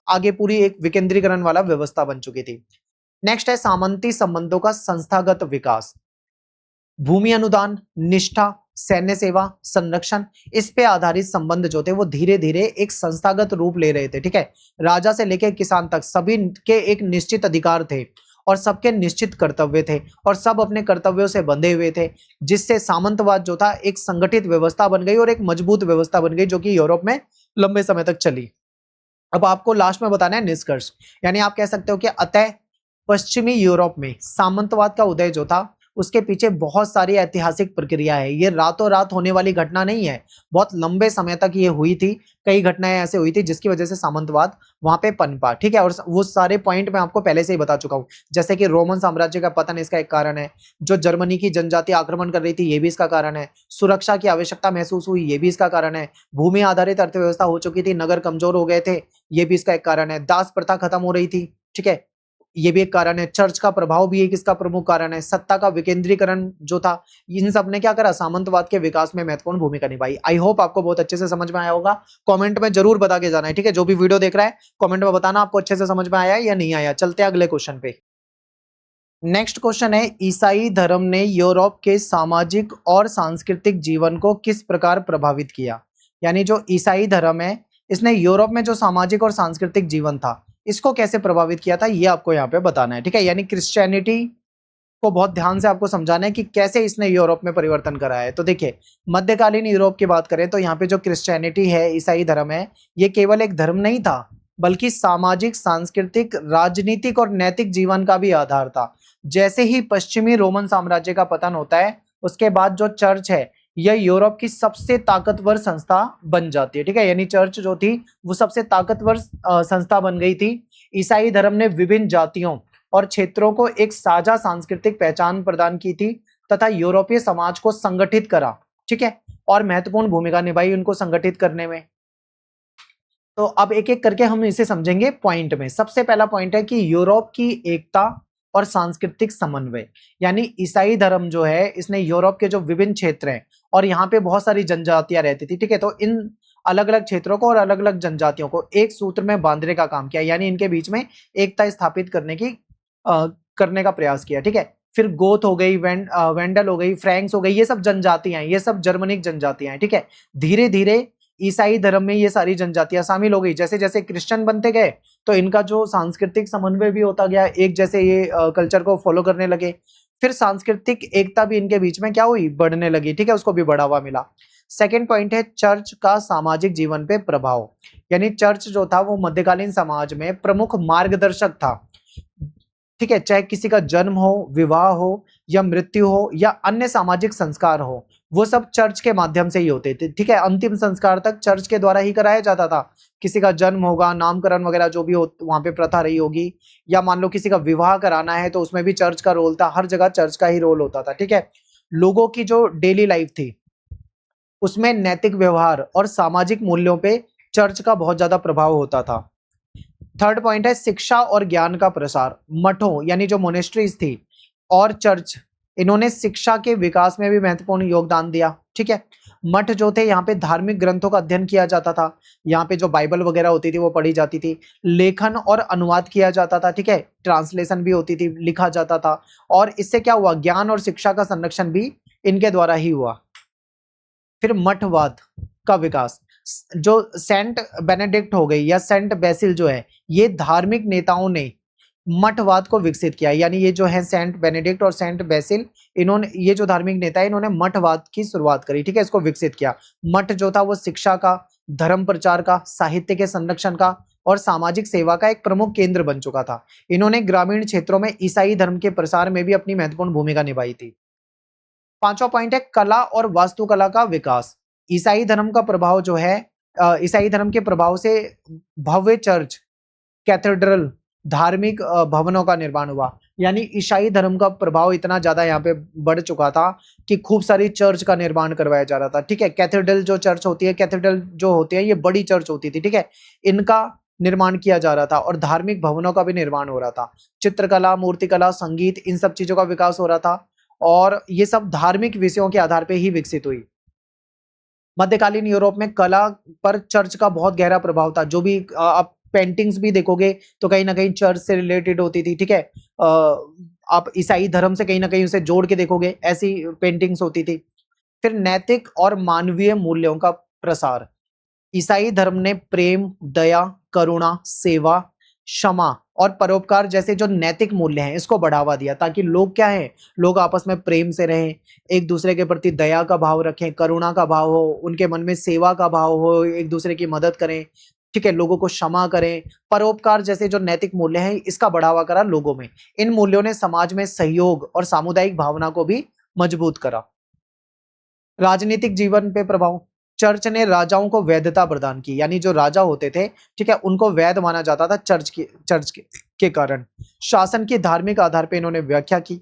आगे पूरी एक विकेंद्रीकरण वाला व्यवस्था बन चुकी थी। नेक्स्ट है सामंती संबंधों का संस्थागत विकास। भूमि अनुदान, निष्ठा, सैन्य सेवा, संरक्षण, इस पे आधारित संबंध जो थे वो धीरे धीरे एक संस्थागत रूप ले रहे थे। ठीक है, राजा से लेकर किसान तक सभी के एक निश्चित अधिकार थे और सबके निश्चित कर्तव्य थे और सब अपने कर्तव्यों से बंधे हुए थे, जिससे सामंतवाद जो था एक संगठित व्यवस्था बन गई और एक मजबूत व्यवस्था बन गई जो कि यूरोप में लंबे समय तक चली। अब आपको लास्ट में बताना है निष्कर्ष, यानी आप कह सकते हो कि अतः पश्चिमी यूरोप में सामंतवाद का उदय जो था उसके पीछे बहुत सारी ऐतिहासिक प्रक्रिया है। ये रातों रात होने वाली घटना नहीं है, बहुत लंबे समय तक ये हुई थी। कई घटनाएं ऐसे हुई थी जिसकी वजह से सामंतवाद वहां पे पनपा। ठीक है, और वो सारे पॉइंट मैं आपको पहले से ही बता चुका हूं, जैसे कि रोमन साम्राज्य का पतन इसका एक कारण है, जो जर्मनी की जनजाति आक्रमण कर रही थी ये भी इसका कारण है, सुरक्षा की आवश्यकता महसूस हुई ये भी इसका कारण है, भूमि आधारित अर्थव्यवस्था हो चुकी थी, नगर कमजोर हो गए थे ये भी इसका एक कारण है, दास प्रथा खत्म हो रही थी। ठीक है, ये भी एक कारण है, चर्च का प्रभाव भी एक इसका प्रमुख कारण है, सत्ता का विकेंद्रीकरण जो था, इन सब ने क्या करा, सामंतवाद के विकास में महत्वपूर्ण भूमिका निभाई। आई होप आपको बहुत अच्छे से समझ में आया होगा। कमेंट में जरूर बता के जाना है। ठीक है, जो भी वीडियो देख रहा है कमेंट में बताना आपको अच्छे से समझ में आया या नहीं आया। चलते हैं अगले क्वेश्चन पे। नेक्स्ट क्वेश्चन है, ईसाई धर्म ने यूरोप के सामाजिक और सांस्कृतिक जीवन को किस प्रकार प्रभावित किया? यानी जो ईसाई धर्म है इसने यूरोप में जो सामाजिक और सांस्कृतिक जीवन था इसको कैसे प्रभावित किया था, ये आपको यहाँ पे बताना है। ठीक है, यानी क्रिश्चियनिटी को बहुत ध्यान से आपको समझाना है कि कैसे इसने यूरोप में परिवर्तन करा है। तो देखिए मध्यकालीन यूरोप की बात करें तो यहाँ पे जो क्रिश्चियनिटी है, ईसाई धर्म है, ये केवल एक धर्म नहीं था बल्कि सामाजिक, सांस्कृतिक, राजनीतिक और नैतिक जीवन का भी आधार था। जैसे ही पश्चिमी रोमन साम्राज्य का पतन होता है उसके बाद जो चर्च है यह यूरोप की सबसे ताकतवर संस्था बन जाती है। ठीक है, यानी चर्च जो थी वो सबसे ताकतवर संस्था बन गई थी। ईसाई धर्म ने विभिन्न जातियों और क्षेत्रों को एक साझा सांस्कृतिक पहचान प्रदान की थी तथा यूरोपीय समाज को संगठित करा। ठीक है, और महत्वपूर्ण भूमिका निभाई उनको संगठित करने में। तो अब एक एक करके हम इसे समझेंगे पॉइंट में। सबसे पहला पॉइंट है कि यूरोप की एकता और सांस्कृतिक समन्वय, यानी ईसाई धर्म जो है इसने यूरोप के जो विभिन्न क्षेत्र हैं और यहाँ पे बहुत सारी जनजातियां रहती थी, ठीक है, तो इन अलग अलग क्षेत्रों को और अलग अलग जनजातियों को एक सूत्र में बांधने का काम किया, यानी इनके बीच में एकता स्थापित करने का प्रयास किया, ठीक है। फिर गोथ हो गई, वेंडल हो गई, फ्रैंक्स हो गई, ये सब जनजातियां हैं, ये सब जर्मनिक जनजातियां हैं, ठीक है। धीरे धीरे ईसाई धर्म में ये सारी जनजातियां शामिल हो गई। जैसे जैसे क्रिश्चियन बनते गए तो इनका जो सांस्कृतिक समन्वय भी होता गया, एक जैसे ये कल्चर को फॉलो करने लगे। फिर सांस्कृतिक एकता भी इनके बीच में क्या हुई, बढ़ने लगी, ठीक है, उसको भी बढ़ावा मिला। सेकेंड पॉइंट है चर्च का सामाजिक जीवन पे प्रभाव, यानी चर्च जो था वो मध्यकालीन समाज में प्रमुख मार्गदर्शक था, ठीक है। चाहे किसी का जन्म हो, विवाह हो या मृत्यु हो या अन्य सामाजिक संस्कार हो, वो सब चर्च के माध्यम से ही होते थे, ठीक है। अंतिम संस्कार तक चर्च के द्वारा ही कराया जाता था। किसी का जन्म होगा, नामकरण वगैरह जो भी हो वहां पे प्रथा रही होगी, या मान लो किसी का विवाह कराना है तो उसमें भी चर्च का रोल था। हर जगह चर्च का ही रोल होता था, ठीक है। लोगों की जो डेली लाइफ थी उसमें नैतिक व्यवहार और सामाजिक मूल्यों पे चर्च का बहुत ज्यादा प्रभाव होता था। थर्ड पॉइंट है शिक्षा और ज्ञान का प्रसार। मठों यानी जो मोनेस्ट्रीज थी और चर्च, इन्होंने शिक्षा के विकास में भी महत्वपूर्ण योगदान दिया, ठीक है। मठ जो थे यहाँ पे धार्मिक ग्रंथों का अध्ययन किया जाता था, यहाँ पे जो बाइबल वगैरह होती थी वो पढ़ी जाती थी, लेखन और अनुवाद किया जाता था, ठीक है, ट्रांसलेशन भी होती थी, लिखा जाता था, और इससे क्या हुआ, ज्ञान और शिक्षा का संरक्षण भी इनके द्वारा ही हुआ। फिर मठवाद का विकास, जो सेंट बेनेडिक्ट हो गई या सेंट बेसिल जो है, ये धार्मिक नेताओं ने मठवाद को विकसित किया, यानी ये जो है सेंट बेनेडिक्ट और सेंट बेसिल, इन्होंने, ये जो धार्मिक नेता है, इन्होंने मठवाद की शुरुआत करी, ठीक है, इसको विकसित किया। मठ जो था वो शिक्षा का, धर्म प्रचार का, साहित्य के संरक्षण का और सामाजिक सेवा का एक प्रमुख केंद्र बन चुका था। इन्होंने ग्रामीण क्षेत्रों में ईसाई धर्म के प्रसार में भी अपनी महत्वपूर्ण भूमिका निभाई थी। पांचवा पॉइंट है कला और वास्तुकला का विकास। ईसाई धर्म का प्रभाव जो है, ईसाई धर्म के प्रभाव से भव्य चर्च, कैथेड्रल, धार्मिक भवनों का निर्माण हुआ, यानी ईसाई धर्म का प्रभाव इतना ज्यादा यहाँ पे बढ़ चुका था कि खूब सारी चर्च का निर्माण करवाया जा रहा था, ठीक है। कैथेड्रल जो चर्च होती है, कैथेड्रल जो होती है ये बड़ी चर्च होती थी, ठीक है, इनका निर्माण किया जा रहा था और धार्मिक भवनों का भी निर्माण हो रहा था। चित्रकला, मूर्तिकला, संगीत, इन सब चीजों का विकास हो रहा था और ये सब धार्मिक विषयों के आधार पर ही विकसित हुई। मध्यकालीन यूरोप में कला पर चर्च का बहुत गहरा प्रभाव था। जो भी आप पेंटिंग्स भी देखोगे तो कहीं ना कहीं चर्च से रिलेटेड होती थी, ठीक है। आप ईसाई धर्म से कहीं ना कहीं उसे जोड़ के देखोगे, ऐसी पेंटिंग्स होती थी। फिर नैतिक और मानवीय मूल्यों का प्रसार। ईसाई धर्म ने प्रेम, दया, करुणा, सेवा, क्षमा और परोपकार जैसे जो नैतिक मूल्य हैं इसको बढ़ावा दिया, ताकि लोग क्या है, लोग आपस में प्रेम से रहें, एक दूसरे के प्रति दया का भाव रखें, करुणा का भाव हो, उनके मन में सेवा का भाव हो, एक दूसरे की मदद करें, ठीक है, लोगों को क्षमा करें, परोपकार जैसे जो नैतिक मूल्य हैं इसका बढ़ावा करा लोगों में। इन मूल्यों ने समाज में सहयोग और सामुदायिक भावना को भी मजबूत करा। राजनीतिक जीवन पे प्रभाव। चर्च ने राजाओं को वैधता प्रदान की, यानी जो राजा होते थे, ठीक है, उनको वैध माना जाता था चर्च के कारण। शासन के धार्मिक आधार पर इन्होंने व्याख्या की।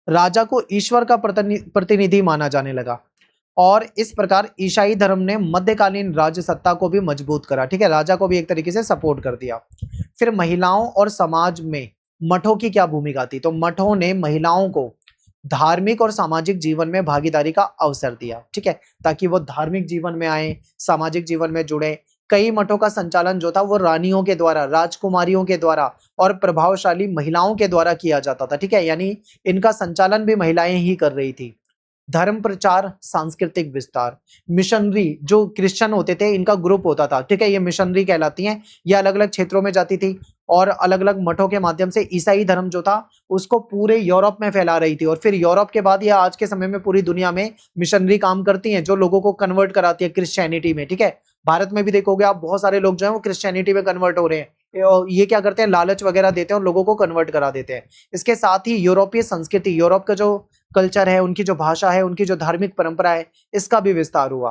राजा को ईश्वर का प्रतिनिधि माना जाने लगा और इस प्रकार ईसाई धर्म ने मध्यकालीन राज्य सत्ता को भी मजबूत करा, ठीक है, राजा को भी एक तरीके से सपोर्ट कर दिया। फिर महिलाओं और समाज में मठों की क्या भूमिका थी, तो मठों ने महिलाओं को धार्मिक और सामाजिक जीवन में भागीदारी का अवसर दिया, ठीक है, ताकि वो धार्मिक जीवन में आए, सामाजिक जीवन में जुड़े। कई मठों का संचालन जो था वो रानियों के द्वारा, राजकुमारियों के द्वारा और प्रभावशाली महिलाओं के द्वारा किया जाता था, ठीक है, यानी इनका संचालन भी महिलाएं ही कर रही थी। धर्म प्रचार, सांस्कृतिक विस्तार। मिशनरी जो क्रिश्चियन होते थे इनका ग्रुप होता था, ठीक है, ये मिशनरी कहलाती हैं। ये अलग अलग क्षेत्रों में जाती थी और अलग अलग मठों के माध्यम से ईसाई धर्म जो था उसको पूरे यूरोप में फैला रही थी, और फिर यूरोप के बाद ये आज के समय में पूरी दुनिया में मिशनरी काम करती हैं, जो लोगों को कन्वर्ट कराती है क्रिश्चियनिटी में, ठीक है। भारत में भी देखोगे आप, बहुत सारे लोग जो है वो क्रिश्चियनिटी में कन्वर्ट हो रहे हैं। ये क्या करते हैं, लालच वगैरह देते हैं और लोगों को कन्वर्ट करा देते हैं। इसके साथ ही यूरोपीय संस्कृति, यूरोप का जो कल्चर है, उनकी जो भाषा है, उनकी जो धार्मिक परंपरा है, इसका भी विस्तार हुआ।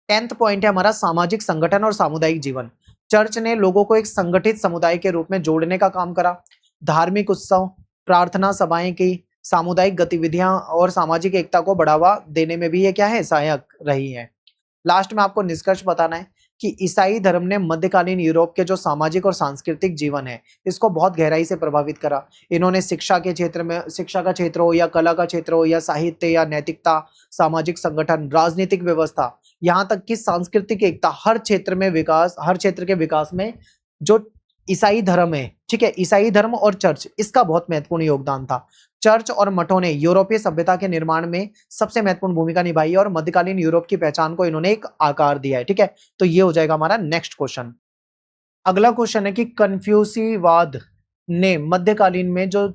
10th पॉइंट है हमारा सामाजिक संगठन और सामुदायिक जीवन। चर्च ने लोगों को एक संगठित समुदाय के रूप में जोड़ने का काम करा। धार्मिक उत्सव, प्रार्थना सभाएं की, सामुदायिक गतिविधियां और सामाजिक एकता को बढ़ावा देने में भी ये क्या है, सहायक रही है। लास्ट में आपको निष्कर्ष बताना है कि ईसाई धर्म ने मध्यकालीन यूरोप के जो सामाजिक और सांस्कृतिक जीवन है इसको बहुत गहराई से प्रभावित करा। इन्होंने शिक्षा के क्षेत्र में, शिक्षा का क्षेत्र हो या कला का क्षेत्र हो या साहित्य या नैतिकता, सामाजिक संगठन, राजनीतिक व्यवस्था, यहाँ तक कि सांस्कृतिक एकता, हर क्षेत्र में विकास, हर क्षेत्र के विकास में जो ईसाई धर्म है, ठीक है, ईसाई धर्म और चर्च, इसका बहुत महत्वपूर्ण योगदान था। चर्च और मठों ने यूरोपीय सभ्यता के निर्माण में सबसे महत्वपूर्ण भूमिका निभाई है और मध्यकालीन यूरोप की पहचान को इन्होंने एक आकार दिया है। ठीक है, तो ये हो जाएगा हमारा नेक्स्ट क्वेश्चन। अगला क्वेश्चन है कि कन्फ्यूसीवाद ने मध्यकालीन में जो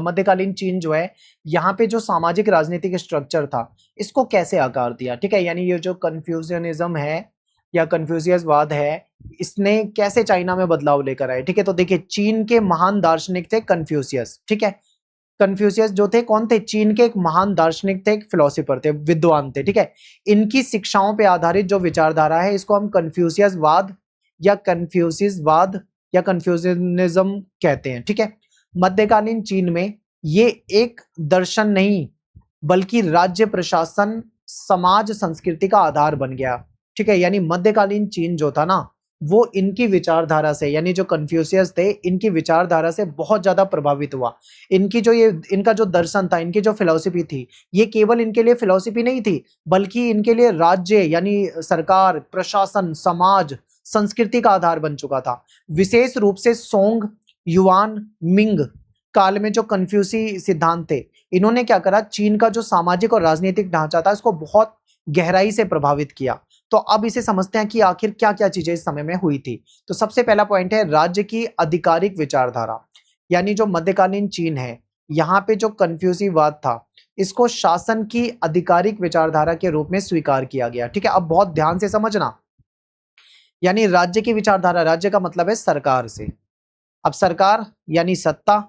मध्यकालीन चीन जो है, यहाँ पे जो सामाजिक राजनीतिक स्ट्रक्चर था इसको कैसे आकार दिया। ठीक है, यानी ये जो कन्फ्यूजनिज्म है या कन्फ्यूशियसवाद है, इसने कैसे चाइना में बदलाव लेकर आए। ठीक है, तो देखिए चीन के महान दार्शनिक थे कन्फ्यूशियस। ठीक है, कन्फ्यूशियस जो थे कौन थे, चीन के एक महान दार्शनिक थे, एक फिलोसोफर थे, विद्वान थे। ठीक है, इनकी शिक्षाओं पे आधारित जो विचारधारा है इसको हम कन्फ्यूशियसवाद या कन्फ्यूशियसवाद या कन्फ्यूशनिज्म कहते हैं। ठीक है, मध्यकालीन चीन में ये एक दर्शन नहीं बल्कि राज्य प्रशासन, समाज, संस्कृति का आधार बन गया। ठीक है, यानी मध्यकालीन चीन जो था ना वो इनकी विचारधारा से, यानी जो कन्फ्यूशियस थे इनकी विचारधारा से बहुत ज्यादा प्रभावित हुआ। इनकी जो ये इनका जो दर्शन था, इनकी जो फिलॉसफी थी, ये केवल इनके लिए फिलॉसफी नहीं थी बल्कि इनके लिए राज्य यानी सरकार, प्रशासन, समाज, संस्कृति का आधार बन चुका था। विशेष रूप से सोंग, युआन, मिंग काल में जो कन्फ्यूशी सिद्धांत थे, इन्होंने क्या करा, चीन का जो सामाजिक और राजनीतिक ढांचा था इसको बहुत गहराई से प्रभावित किया। तो अब इसे समझते हैं कि आखिर क्या क्या चीजें इस समय में हुई थी। तो सबसे पहला पॉइंट है राज्य की आधिकारिक विचारधारा, यानी जो मध्यकालीन चीन है यहाँ पे जो कन्फ्यूसीवाद था इसको शासन की आधिकारिक विचारधारा के रूप में स्वीकार किया गया। ठीक है, अब बहुत ध्यान से समझना, यानी राज्य की विचारधारा, राज्य का मतलब है सरकार से। अब सरकार यानी सत्ता,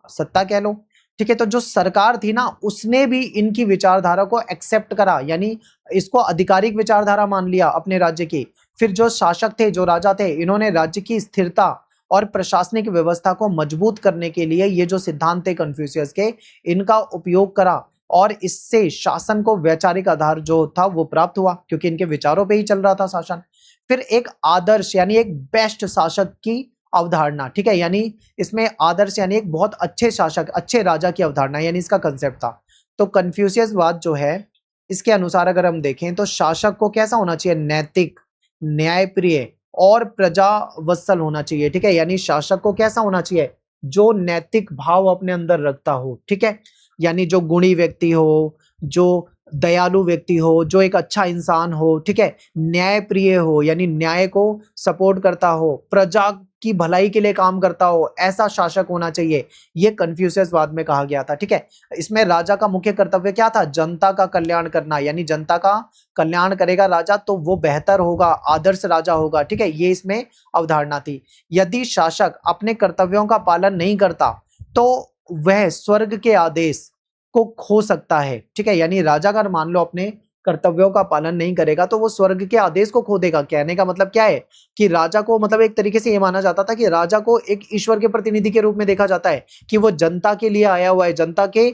सत्ता कह लो। ठीक है, तो जो सरकार थी ना उसने भी इनकी विचारधारा को एक्सेप्ट करा, यानी इसको आधिकारिक विचारधारा मान लिया अपने राज्य की। फिर जो शासक थे, जो राजा थे, इन्होंने राज्य की स्थिरता और प्रशासनिक व्यवस्था को मजबूत करने के लिए ये जो सिद्धांत थे कन्फ्यूशियस के, इनका उपयोग करा और इससे शासन को वैचारिक आधार जो था वो प्राप्त हुआ, क्योंकि इनके विचारों पे ही चल रहा था शासन। फिर एक आदर्श यानी एक बेस्ट शासक की अवधारणा। ठीक है, यानी इसमें आदर्श यानी एक बहुत अच्छे शासक, अच्छे राजा की अवधारणा, यानी इसका कंसेप्ट था। तो कन्फ्यूशियसवाद जो है इसके अनुसार अगर हम देखें तो शासक को कैसा होना चाहिए, नैतिक, न्यायप्रिय और प्रजा वत्सल होना चाहिए। ठीक है, यानी शासक को कैसा होना चाहिए, जो नैतिक भाव अपने अंदर रखता हो। ठीक है, यानी जो गुणी व्यक्ति हो, जो दयालु व्यक्ति हो, जो एक अच्छा इंसान हो। ठीक है, न्यायप्रिय हो यानी न्याय को सपोर्ट करता हो, प्रजा की भलाई के लिए काम करता हो, ऐसा शासक होना चाहिए। ये कन्फ्यूशियसवाद में कहा गया था। ठीक है, इसमें राजा का मुख्य कर्तव्य क्या था, जनता का कल्याण करना, यानी जनता का कल्याण करेगा राजा तो वो बेहतर होगा, आदर्श राजा होगा। ठीक है, ये इसमें अवधारणा थी। यदि शासक अपने कर्तव्यों का पालन नहीं करता तो वह स्वर्ग के आदेश को खो सकता है। ठीक है, यानी राजा अगर मान लो अपने कर्तव्यों का पालन नहीं करेगा तो वो स्वर्ग के आदेश को खो देगा। कहने का मतलब क्या है कि राजा को, मतलब एक तरीके से ये माना जाता था कि राजा को एक ईश्वर के प्रतिनिधि के रूप में देखा जाता है कि वो जनता के लिए आया हुआ है, जनता के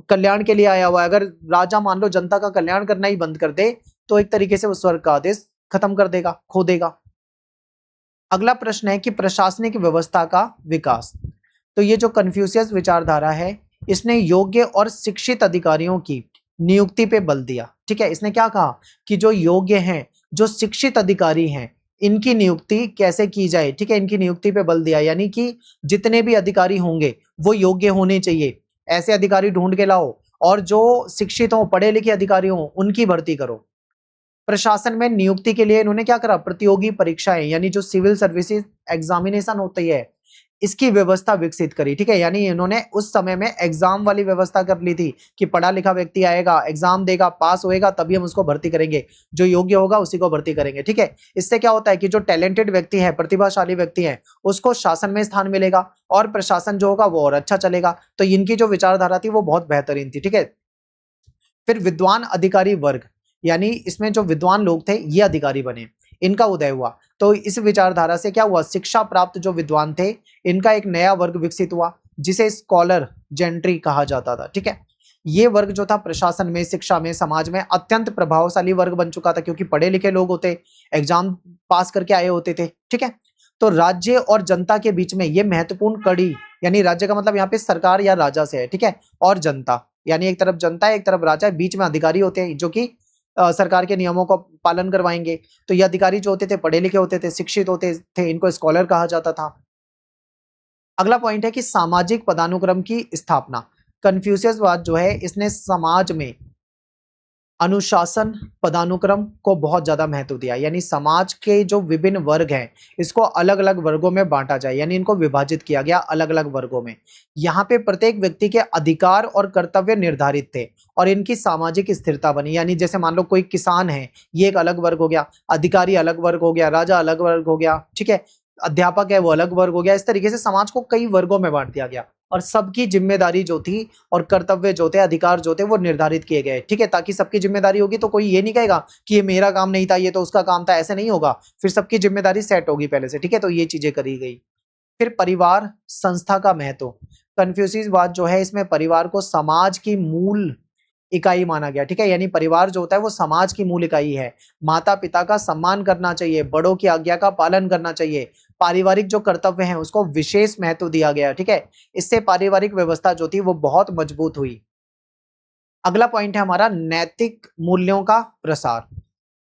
कल्याण के लिए आया हुआ है। अगर राजा मान लो जनता का कल्याण करना ही बंद कर दे तो एक तरीके से वो स्वर्ग का आदेश खत्म कर देगा, खो देगा। अगला प्रश्न है कि प्रशासनिक व्यवस्था का विकास। तो ये जो कन्फ्यूशियस विचारधारा है इसने योग्य और शिक्षित अधिकारियों की नियुक्ति पे बल दिया। ठीक है, इसने क्या कहा कि जो योग्य हैं, जो शिक्षित अधिकारी हैं, इनकी नियुक्ति कैसे की जाए। ठीक है, इनकी नियुक्ति पे बल दिया, यानी कि जितने भी अधिकारी होंगे वो योग्य होने चाहिए, ऐसे अधिकारी ढूंढ के लाओ और जो शिक्षित हो, पढ़े लिखे अधिकारी हो, उनकी भर्ती करो। प्रशासन में नियुक्ति के लिए इन्होंने क्या करा, प्रतियोगी परीक्षाएं यानी जो सिविल सर्विसेज एग्जामिनेशन होती है इसकी व्यवस्था विकसित करी। ठीक है, यानी इन्होंने उस समय में एग्जाम वाली व्यवस्था कर ली थी कि पढ़ा लिखा व्यक्ति आएगा, एग्जाम देगा, पास होएगा तभी हम उसको भर्ती करेंगे, जो योग्य होगा उसी को भर्ती करेंगे। ठीक है, इससे क्या होता है कि जो टैलेंटेड व्यक्ति है, प्रतिभाशाली व्यक्ति है, उसको शासन में स्थान मिलेगा और प्रशासन जो होगा वो और अच्छा चलेगा। तो इनकी जो विचारधारा थी वो बहुत बेहतरीन थी। ठीक है, फिर विद्वान अधिकारी वर्ग, यानी इसमें जो विद्वान लोग थे ये अधिकारी बने, इनका उदय हुआ। तो इस विचारधारा से क्या हुआ, शिक्षा प्राप्त जो विद्वान थे इनका एक नया वर्ग विकसित हुआ जिसे स्कॉलर जेंट्री कहा जाता था। ठीक है, ये वर्ग जो था प्रशासन में, शिक्षा में, समाज में अत्यंत प्रभावशाली वर्ग बन चुका था, क्योंकि पढ़े लिखे लोग होते, एग्जाम पास करके आए होते थे। ठीक है, तो राज्य और जनता के बीच में ये महत्वपूर्ण कड़ी, यानी राज्य का मतलब यहाँ पे सरकार या राजा से है। ठीक है, और जनता यानी एक तरफ जनता है, एक तरफ राजा है, बीच में अधिकारी होते हैं जो कि सरकार के नियमों का पालन करवाएंगे। तो ये अधिकारी जो होते थे पढ़े लिखे होते थे, शिक्षित होते थे, इनको स्कॉलर कहा जाता था। अगला पॉइंट है कि सामाजिक पदानुक्रम की स्थापना। कन्फ्यूशियसवाद जो है इसने समाज में अनुशासन पदानुक्रम को बहुत ज्यादा महत्व दिया, यानी समाज के जो विभिन्न वर्ग हैं इसको अलग अलग वर्गों में बांटा जाए, यानी इनको विभाजित किया गया अलग अलग वर्गों में। यहाँ पे प्रत्येक व्यक्ति के अधिकार और कर्तव्य निर्धारित थे और इनकी सामाजिक स्थिरता बनी। यानी जैसे मान लो कोई किसान है, ये एक अलग वर्ग हो गया, अधिकारी अलग वर्ग हो गया, राजा अलग वर्ग हो गया, ठीक है, अध्यापक है वो अलग वर्ग हो गया। इस तरीके से समाज को कई वर्गों में बांट दिया गया और सबकी जिम्मेदारी जो थी और कर्तव्य जो थे, अधिकार जो थे वो निर्धारित किए गए। ठीक है, ताकि सबकी जिम्मेदारी होगी तो कोई ये नहीं कहेगा कि ये मेरा काम नहीं था, ये तो उसका काम था, ऐसे नहीं होगा। फिर सबकी जिम्मेदारी सेट होगी पहले से। ठीक है, तो ये चीजें करी गई। फिर परिवार संस्था का महत्व। कन्फ्यूशियसवाद जो है इसमें परिवार को समाज की मूल इकाई माना गया। ठीक है, यानी परिवार जो होता है वो समाज की मूल इकाई है। माता पिता का सम्मान करना चाहिए, बड़ों की आज्ञा का पालन करना चाहिए, पारिवारिक जो कर्तव्य हैं उसको विशेष महत्व दिया गया। ठीक है, इससे पारिवारिक व्यवस्था जो थी वो बहुत मजबूत हुई। अगला पॉइंट है हमारा नैतिक मूल्यों का प्रसार।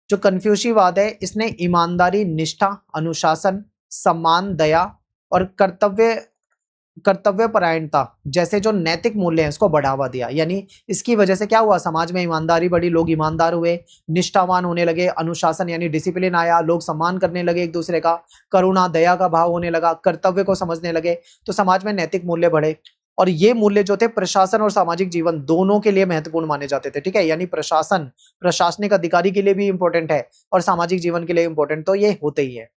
जो कन्फ्यूशियसवाद है इसने ईमानदारी, निष्ठा, अनुशासन, सम्मान, दया और कर्तव्यपरायणता जैसे जो नैतिक मूल्य हैं इसको बढ़ावा दिया। यानी इसकी वजह से क्या हुआ, समाज में ईमानदारी बढ़ी, लोग ईमानदार हुए, निष्ठावान होने लगे, अनुशासन यानी डिसिप्लिन आया, लोग सम्मान करने लगे एक दूसरे का, करुणा दया का भाव होने लगा, कर्तव्य को समझने लगे, तो समाज में नैतिक मूल्य बढ़े। और ये मूल्य जो थे प्रशासन और सामाजिक जीवन दोनों के लिए महत्वपूर्ण माने जाते थे। ठीक है, यानी प्रशासन प्रशासनिक अधिकारी के लिए भी इंपॉर्टेंट है और सामाजिक जीवन के लिए इंपॉर्टेंट तो ये होते ही है।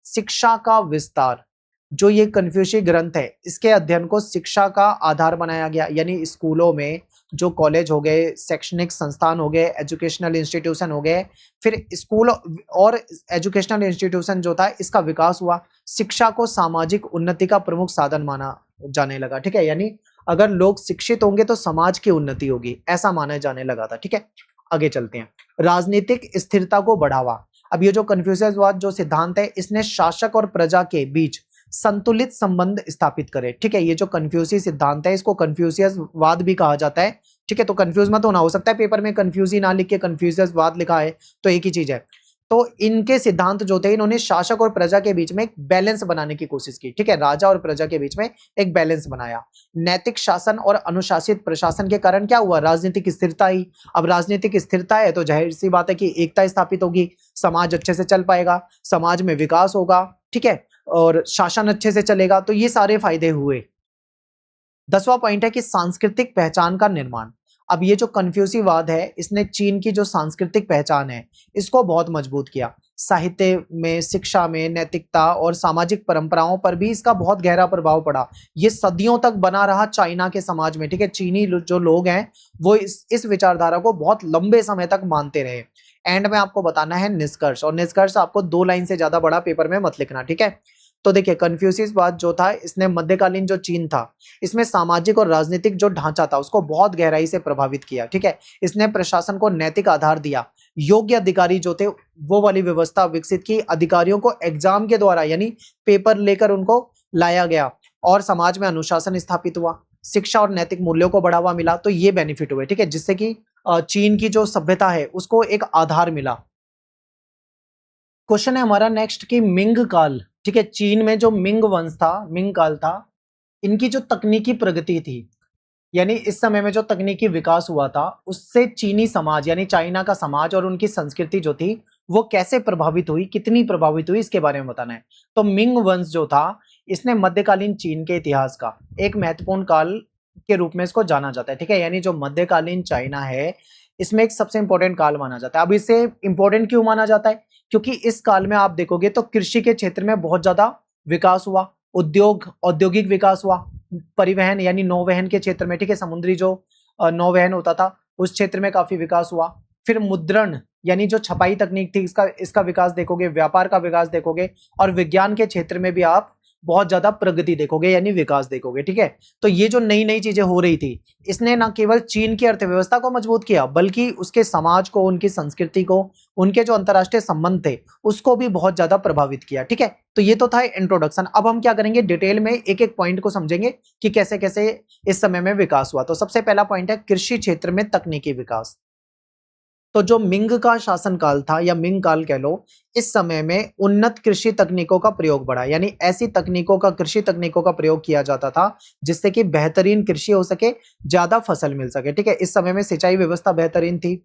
शिक्षा का विस्तार। जो ये कन्फ्यूशियस ग्रंथ है इसके अध्ययन को शिक्षा का आधार बनाया गया, यानी स्कूलों में जो कॉलेज हो गए, शैक्षणिक संस्थान हो गए, एजुकेशनल इंस्टीट्यूशन हो गए, फिर स्कूल और एजुकेशनल इंस्टीट्यूशन जो था इसका विकास हुआ। शिक्षा को सामाजिक उन्नति का प्रमुख साधन माना जाने लगा। ठीक है, यानी अगर लोग शिक्षित होंगे तो समाज की उन्नति होगी, ऐसा माना जाने लगा था। ठीक है, आगे चलते हैं। राजनीतिक स्थिरता को बढ़ावा। अब ये जो कन्फ्यूशियसवाद जो सिद्धांत है इसने शासक और प्रजा के बीच संतुलित संबंध स्थापित करे। ठीक है, ये जो कन्फ्यूशियस सिद्धांत है इसको कन्फ्यूशियसवाद भी कहा जाता है। ठीक है, तो कंफ्यूज मत होना, हो सकता है पेपर में कंफ्यूज ही ना लिख के कन्फ्यूशियसवाद लिखा है, तो एक ही चीज है। तो इनके सिद्धांत जो थे इन्होंने शासक और प्रजा के बीच में एक बैलेंस बनाने की कोशिश की। ठीक है, राजा और प्रजा के बीच में एक बैलेंस बनाया। नैतिक शासन और अनुशासित प्रशासन के कारण क्या हुआ, राजनीतिक स्थिरता ही। अब राजनीतिक स्थिरता है तो जाहिर सी बात है कि एकता स्थापित होगी, समाज अच्छे से चल पाएगा, समाज में विकास होगा। ठीक है, और शासन अच्छे से चलेगा, तो ये सारे फायदे हुए। 10वां पॉइंट है कि सांस्कृतिक पहचान का निर्माण। अब ये जो कन्फ्यूशियसवाद है इसने चीन की जो सांस्कृतिक पहचान है इसको बहुत मजबूत किया। साहित्य में, शिक्षा में, नैतिकता और सामाजिक परंपराओं पर भी इसका बहुत गहरा प्रभाव पड़ा। ये सदियों तक बना रहा चाइना के समाज में। ठीक है, चीनी जो लोग हैं वो इस विचारधारा को बहुत लंबे समय तक मानते रहे। एंड में आपको बताना है निष्कर्ष, और निष्कर्ष आपको 2 लाइन से ज्यादा बड़ा पेपर में मत लिखना। ठीक है, तो देखिए कन्फ्यूशियसवाद जो था इसने मध्यकालीन जो चीन था इसमें सामाजिक और राजनीतिक जो ढांचा था उसको बहुत गहराई से प्रभावित किया। ठीक है, इसने प्रशासन को नैतिक आधार दिया, योग्य अधिकारी जो थे वो वाली व्यवस्था विकसित की, अधिकारियों को एग्जाम के द्वारा यानी पेपर लेकर उनको लाया गया, और समाज में अनुशासन स्थापित हुआ, शिक्षा और नैतिक मूल्यों को बढ़ावा मिला। तो ये बेनिफिट हुए। ठीक है, जिससे कि चीन की जो सभ्यता है उसको एक आधार मिला। क्वेश्चन है हमारा नेक्स्ट कि मिंग काल। ठीक है, चीन में जो मिंग वंश था, मिंग काल था, इनकी जो तकनीकी प्रगति थी, यानी इस समय में जो तकनीकी विकास हुआ था उससे चीनी समाज यानी चाइना का समाज और उनकी संस्कृति जो थी वो कैसे प्रभावित हुई, कितनी प्रभावित हुई, इसके बारे में बताना है। तो मिंग वंश जो था इसने मध्यकालीन चीन के इतिहास का एक महत्वपूर्ण काल के रूप में इसको जाना जाता है। ठीक है, यानी जो मध्यकालीन चाइना है इसमें एक सबसे इंपॉर्टेंट काल माना जाता है। अब इसे इंपॉर्टेंट क्यों माना जाता है, क्योंकि इस काल में आप देखोगे तो कृषि के क्षेत्र में बहुत ज्यादा विकास हुआ, औद्योगिक विकास हुआ, परिवहन यानी नौवहन के क्षेत्र में, ठीक है, समुद्री जो नौवहन होता था उस क्षेत्र में काफी विकास हुआ। फिर मुद्रण यानी जो छपाई तकनीक थी इसका विकास देखोगे, व्यापार का विकास देखोगे, और विज्ञान के क्षेत्र में भी आप बहुत ज्यादा प्रगति देखोगे यानी विकास देखोगे। ठीक है, तो ये जो नई नई चीजें हो रही थी इसने न केवल चीन की अर्थव्यवस्था को मजबूत किया बल्कि उसके समाज को, उनकी संस्कृति को, उनके जो अंतरराष्ट्रीय संबंध थे उसको भी बहुत ज्यादा प्रभावित किया। ठीक है, तो ये तो था इंट्रोडक्शन। अब हम क्या करेंगे, डिटेल में एक एक पॉइंट को समझेंगे कि कैसे कैसे इस समय में विकास हुआ। तो सबसे पहला पॉइंट है कृषि क्षेत्र में तकनीकी विकास। तो जो मिंग का शासनकाल था या मिंग काल कह लो, इस समय में उन्नत कृषि तकनीकों का प्रयोग बढ़ा, यानी ऐसी तकनीकों का, कृषि तकनीकों का प्रयोग किया जाता था जिससे कि बेहतरीन कृषि हो सके, ज्यादा फसल मिल सके। ठीक है, इस समय में सिंचाई व्यवस्था बेहतरीन थी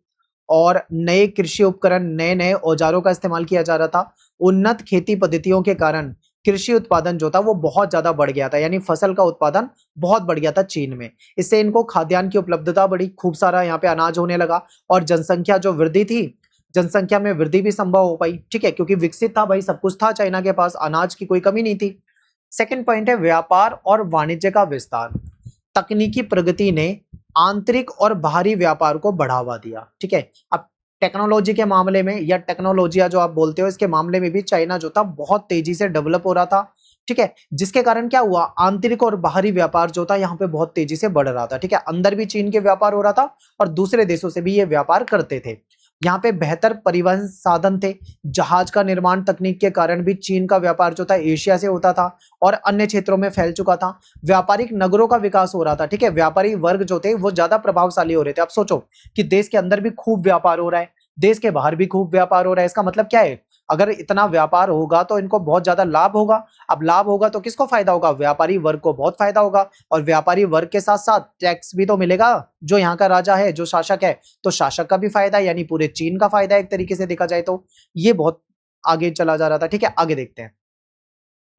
और नए कृषि उपकरण, नए नए औजारों का इस्तेमाल किया जा रहा था। उन्नत खेती पद्धतियों के कारण कृषि उत्पादन जो था वो बहुत ज्यादा बढ़ गया था, यानी फसल का उत्पादन बहुत बढ़ गया था चीन में। इससे इनको खाद्यान्न की उपलब्धता बढ़ी, खूब सारा यहाँ पे अनाज होने लगा और जनसंख्या जो वृद्धि थी, जनसंख्या में वृद्धि भी संभव हो पाई। ठीक है, क्योंकि विकसित था भाई, सब कुछ था चाइना के पास, अनाज की कोई कमी नहीं थी। सेकंड पॉइंट है व्यापार और वाणिज्य का विस्तार। तकनीकी प्रगति ने आंतरिक और बाहरी व्यापार को बढ़ावा दिया। ठीक है, अब टेक्नोलॉजी के मामले में या टेक्नोलॉजिया जो आप बोलते हो, इसके मामले में भी चाइना जो था बहुत तेजी से डेवलप हो रहा था। ठीक है, जिसके कारण क्या हुआ, आंतरिक और बाहरी व्यापार जो था यहाँ पे बहुत तेजी से बढ़ रहा था। ठीक है, अंदर भी चीन के व्यापार हो रहा था और दूसरे देशों से भी ये व्यापार करते थे। यहाँ पे बेहतर परिवहन साधन थे, जहाज का निर्माण तकनीक के कारण भी चीन का व्यापार जो था एशिया से होता था और अन्य क्षेत्रों में फैल चुका था। व्यापारिक नगरों का विकास हो रहा था। ठीक है, व्यापारी वर्ग जो थे वो ज्यादा प्रभावशाली हो रहे थे। अब सोचो कि देश के अंदर भी खूब व्यापार हो रहा है, देश के बाहर भी खूब व्यापार हो रहा है, इसका मतलब क्या है, अगर इतना व्यापार होगा तो इनको बहुत ज्यादा लाभ होगा। अब लाभ होगा तो किसको फायदा होगा, व्यापारी वर्ग को बहुत फायदा होगा। और व्यापारी वर्ग के साथ साथ टैक्स भी तो मिलेगा, जो यहाँ का राजा है, जो शासक है, तो शासक का भी फायदा, यानी पूरे चीन का फायदा एक तरीके से देखा जाए तो। ये बहुत आगे चला जा रहा था। ठीक है, आगे देखते हैं।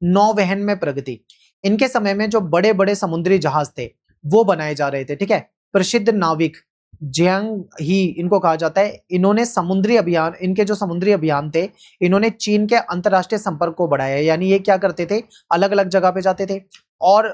नौवहन में प्रगति। इनके समय में जो बड़े बड़े समुद्री जहाज थे वो बनाए जा रहे थे। ठीक है, प्रसिद्ध नाविक जियांग ही इनको कहा जाता है। इन्होंने समुद्री अभियान, इनके जो समुद्री अभियान थे, इन्होंने चीन के अंतरराष्ट्रीय संपर्क को बढ़ाया। यानी ये क्या करते थे, अलग अलग जगह पे जाते थे और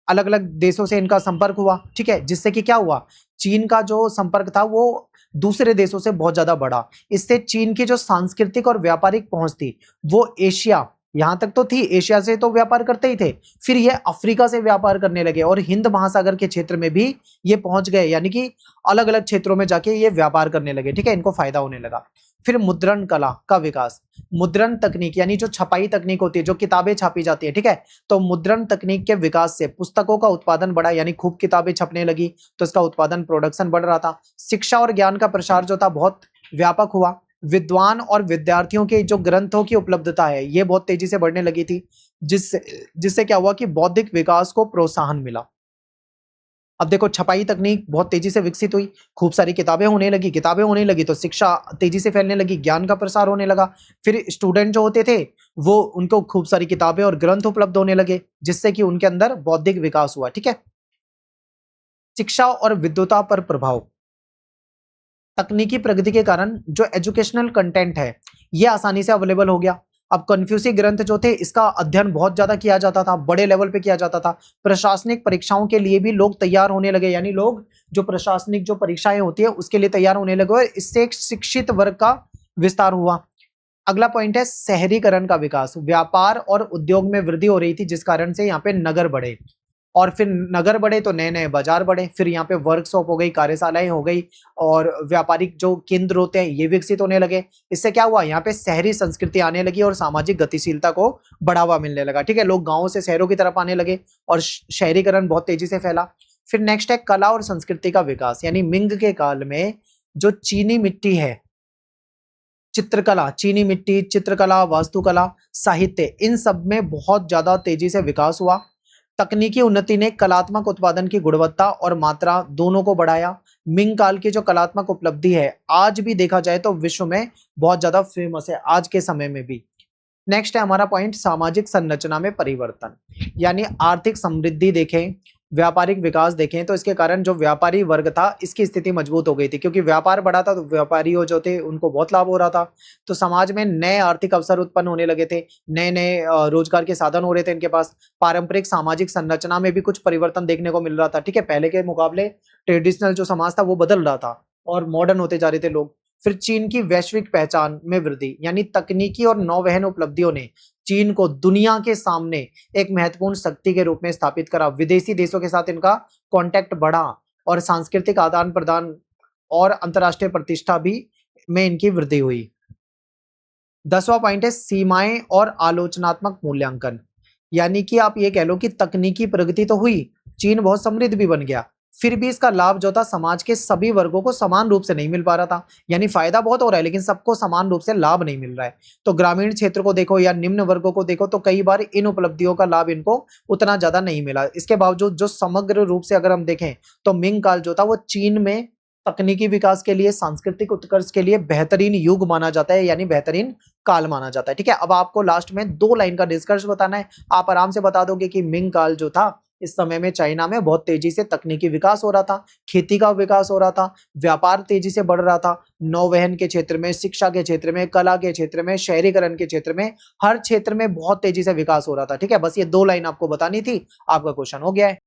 अलग अलग देशों से इनका संपर्क हुआ। ठीक है, जिससे कि क्या हुआ, चीन का जो संपर्क था वो दूसरे देशों से बहुत ज्यादा बढ़ा। इससे चीन की जो सांस्कृतिक और व्यापारिक पहुंच थी वो एशिया, यहां तक तो थी, एशिया से तो व्यापार करते ही थे, फिर ये अफ्रीका से व्यापार करने लगे और हिंद महासागर के क्षेत्र में भी ये पहुंच गए, यानी कि अलग अलग क्षेत्रों में जाके ये व्यापार करने लगे। ठीक है, इनको फायदा होने लगा। फिर मुद्रण कला का विकास। मुद्रण तकनीक यानी जो छपाई तकनीक होती है, जो किताबें छापी जाती है। ठीक है, तो मुद्रण तकनीक के विकास से पुस्तकों का उत्पादन बढ़ा, यानी खूब किताबें छपने लगी तो इसका उत्पादन, प्रोडक्शन बढ़ रहा था। शिक्षा और ज्ञान का प्रसार जो था बहुत व्यापक हुआ। विद्वान और विद्यार्थियों के जो ग्रंथों की उपलब्धता है ये बहुत तेजी से बढ़ने लगी थी, जिससे जिससे क्या हुआ कि बौद्धिक विकास को प्रोत्साहन मिला। अब देखो, छपाई तकनीक बहुत तेजी से विकसित हुई, खूब सारी किताबें होने लगी तो शिक्षा तेजी से फैलने लगी, ज्ञान का प्रसार होने लगा। फिर स्टूडेंट जो होते थे वो, उनको खूब सारी किताबें और ग्रंथ उपलब्ध होने लगे, जिससे कि उनके अंदर बौद्धिक विकास हुआ। ठीक है, शिक्षा और विद्वता पर प्रभाव। तकनीकी प्रगति के कारण जो एजुकेशनल कंटेंट है ये आसानी से अवेलेबल हो गया। अब कन्फ्यूसी ग्रंथ जो थे इसका अध्ययन बहुत ज्यादा किया जाता था, बड़े लेवल पे किया जाता था। प्रशासनिक परीक्षाओं के लिए भी लोग तैयार होने लगे, यानी लोग जो प्रशासनिक जो परीक्षाएं होती है उसके लिए तैयार होने लगे और इससे एक शिक्षित वर्ग का विस्तार हुआ। अगला पॉइंट है शहरीकरण का विकास। व्यापार और उद्योग में वृद्धि हो रही थी जिस कारण से यहाँ पे नगर बढ़े और फिर नगर बढ़े तो नए नए बाजार बढ़े, फिर यहाँ पे वर्कशॉप हो गई, कार्यशालाएं हो गई और व्यापारिक जो केंद्र होते हैं ये विकसित होने लगे। इससे क्या हुआ, यहाँ पे शहरी संस्कृति आने लगी और सामाजिक गतिशीलता को बढ़ावा मिलने लगा। ठीक है, लोग गाँवों से शहरों की तरफ आने लगे और शहरीकरण बहुत तेजी से फैला। फिर नेक्स्ट है कला और संस्कृति का विकास, यानी मिंग के काल में जो चीनी मिट्टी है, चित्रकला, चीनी मिट्टी, चित्रकला, वास्तुकला, साहित्य, इन सब में बहुत ज्यादा तेजी से विकास हुआ। तकनीकी उन्नति ने कलात्मक उत्पादन की गुणवत्ता और मात्रा दोनों को बढ़ाया। मिंग काल की जो कलात्मक उपलब्धि है आज भी देखा जाए तो विश्व में बहुत ज्यादा फेमस है आज के समय में भी। नेक्स्ट है हमारा पॉइंट सामाजिक संरचना में परिवर्तन, यानी आर्थिक समृद्धि देखें, व्यापारिक विकास देखें तो इसके कारण जो व्यापारी वर्ग था इसकी स्थिति मजबूत हो गई थी, क्योंकि व्यापार बढ़ा था तो व्यापारियों जो थे उनको बहुत लाभ हो रहा था। तो समाज में नए आर्थिक अवसर उत्पन्न होने लगे थे, नए नए रोजगार के साधन हो रहे थे इनके पास। पारंपरिक सामाजिक संरचना में भी कुछ परिवर्तन देखने को मिल रहा था। ठीक है, पहले के मुकाबले ट्रेडिशनल जो समाज था वो बदल रहा था और मॉडर्न होते जा रहे थे लोग। फिर चीन की वैश्विक पहचान में वृद्धि, यानी तकनीकी और नौवहन उपलब्धियों ने चीन को दुनिया के सामने एक महत्वपूर्ण शक्ति के रूप में स्थापित करा, विदेशी देशों के साथ इनका कांटेक्ट बढ़ा और सांस्कृतिक आदान प्रदान और अंतरराष्ट्रीय प्रतिष्ठा भी में इनकी वृद्धि हुई। 10वां पॉइंट है सीमाएं और आलोचनात्मक मूल्यांकन। यानी कि आप ये कह लो कि तकनीकी प्रगति तो हुई, चीन बहुत समृद्ध भी बन गया, फिर भी इसका लाभ जो था समाज के सभी वर्गों को समान रूप से नहीं मिल पा रहा था। यानी फायदा बहुत हो रहा है लेकिन सबको समान रूप से लाभ नहीं मिल रहा है। तो ग्रामीण क्षेत्र को देखो या निम्न वर्गों को देखो तो कई बार इन उपलब्धियों का लाभ इनको उतना ज्यादा नहीं मिला। इसके बावजूद जो समग्र रूप से अगर हम देखें तो मिंग काल जो था वो चीन में तकनीकी विकास के लिए, सांस्कृतिक उत्कर्ष के लिए बेहतरीन युग माना जाता है, यानी बेहतरीन काल माना जाता है। ठीक है, अब आपको लास्ट में 2 लाइन का निष्कर्ष बताना है। आप आराम से बता दोगे कि मिंग काल जो था इस समय में चाइना में बहुत तेजी से तकनीकी विकास हो रहा था, खेती का विकास हो रहा था, व्यापार तेजी से बढ़ रहा था, नौवहन के क्षेत्र में, शिक्षा के क्षेत्र में, कला के क्षेत्र में, शहरीकरण के क्षेत्र में, हर क्षेत्र में बहुत तेजी से विकास हो रहा था। ठीक है, बस ये 2 लाइन आपको बतानी थी, आपका क्वेश्चन हो गया है।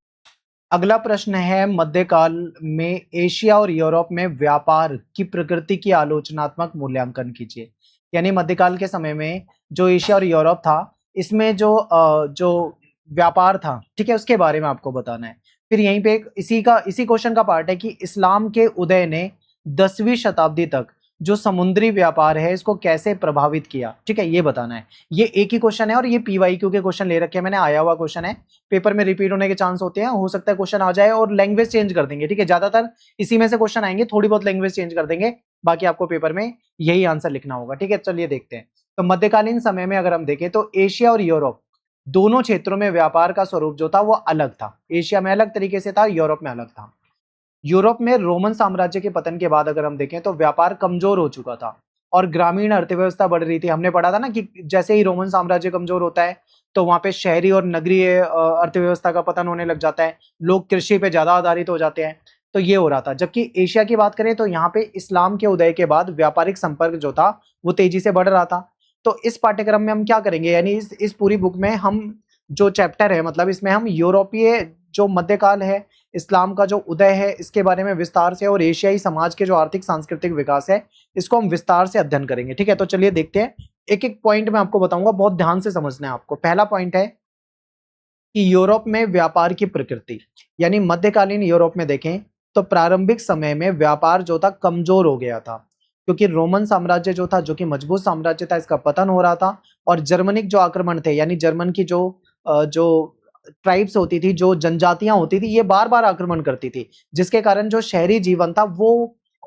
अगला प्रश्न है मध्यकाल में एशिया और यूरोप में व्यापार की प्रकृति की आलोचनात्मक मूल्यांकन कीजिए। यानी मध्यकाल के समय में जो एशिया और यूरोप था इसमें जो व्यापार था, ठीक है, उसके बारे में आपको बताना है। फिर यहीं पे इसी क्वेश्चन का पार्ट है कि इस्लाम के उदय ने 10वीं शताब्दी तक जो समुद्री व्यापार है इसको कैसे प्रभावित किया। ठीक है, ये बताना है। ये एक ही क्वेश्चन है और ये पीवाईक्यू के क्वेश्चन ले रखे हैं मैंने, आया हुआ क्वेश्चन है, पेपर में रिपीट होने के चांस होते हैं, हो सकता है क्वेश्चन आ जाए और लैंग्वेज चेंज कर देंगे। ठीक है, ज्यादातर इसी में से क्वेश्चन आएंगे, थोड़ी बहुत लैंग्वेज चेंज कर देंगे, बाकी आपको पेपर में यही आंसर लिखना होगा। ठीक है, चलिए देखते हैं। तो मध्यकालीन समय में अगर हम देखें तो एशिया और यूरोप दोनों क्षेत्रों में व्यापार का स्वरूप जो था वो अलग था। एशिया में अलग तरीके से था, यूरोप में अलग था। यूरोप में रोमन साम्राज्य के पतन के बाद अगर हम देखें तो व्यापार कमजोर हो चुका था और ग्रामीण अर्थव्यवस्था बढ़ रही थी। हमने पढ़ा था ना कि जैसे ही रोमन साम्राज्य कमजोर होता है तो वहां पे शहरी और नगरीय अर्थव्यवस्था का पतन होने लग जाता है, लोग कृषि पे ज्यादा आधारित हो जाते हैं। तो ये हो रहा था। जबकि एशिया की बात करें तो यहाँ पे इस्लाम के उदय के बाद व्यापारिक संपर्क जो था वो तेजी से बढ़ रहा था। तो इस पाठ्यक्रम में हम क्या करेंगे, यानी इस पूरी बुक में हम जो चैप्टर है, मतलब इसमें हम यूरोपीय जो मध्यकाल है, इस्लाम का जो उदय है, इसके बारे में विस्तार से, और एशियाई समाज के जो आर्थिक सांस्कृतिक विकास है इसको हम विस्तार से अध्ययन करेंगे। ठीक है, तो चलिए देखते हैं। एक एक पॉइंट मैं आपको बताऊंगा, बहुत ध्यान से समझना है आपको। पहला पॉइंट है कि यूरोप में व्यापार की प्रकृति, यानी मध्यकालीन यूरोप में देखें तो प्रारंभिक समय में व्यापार जो था कमजोर हो गया था, क्योंकि रोमन साम्राज्य जो था, जो कि मजबूत साम्राज्य था, इसका पतन हो रहा था। और जर्मनिक जो आक्रमण थे, यानी जर्मन की जो ट्राइब्स होती थी, जो जनजातियां होती थी, ये बार बार आक्रमण करती थी, जिसके कारण जो शहरी जीवन था वो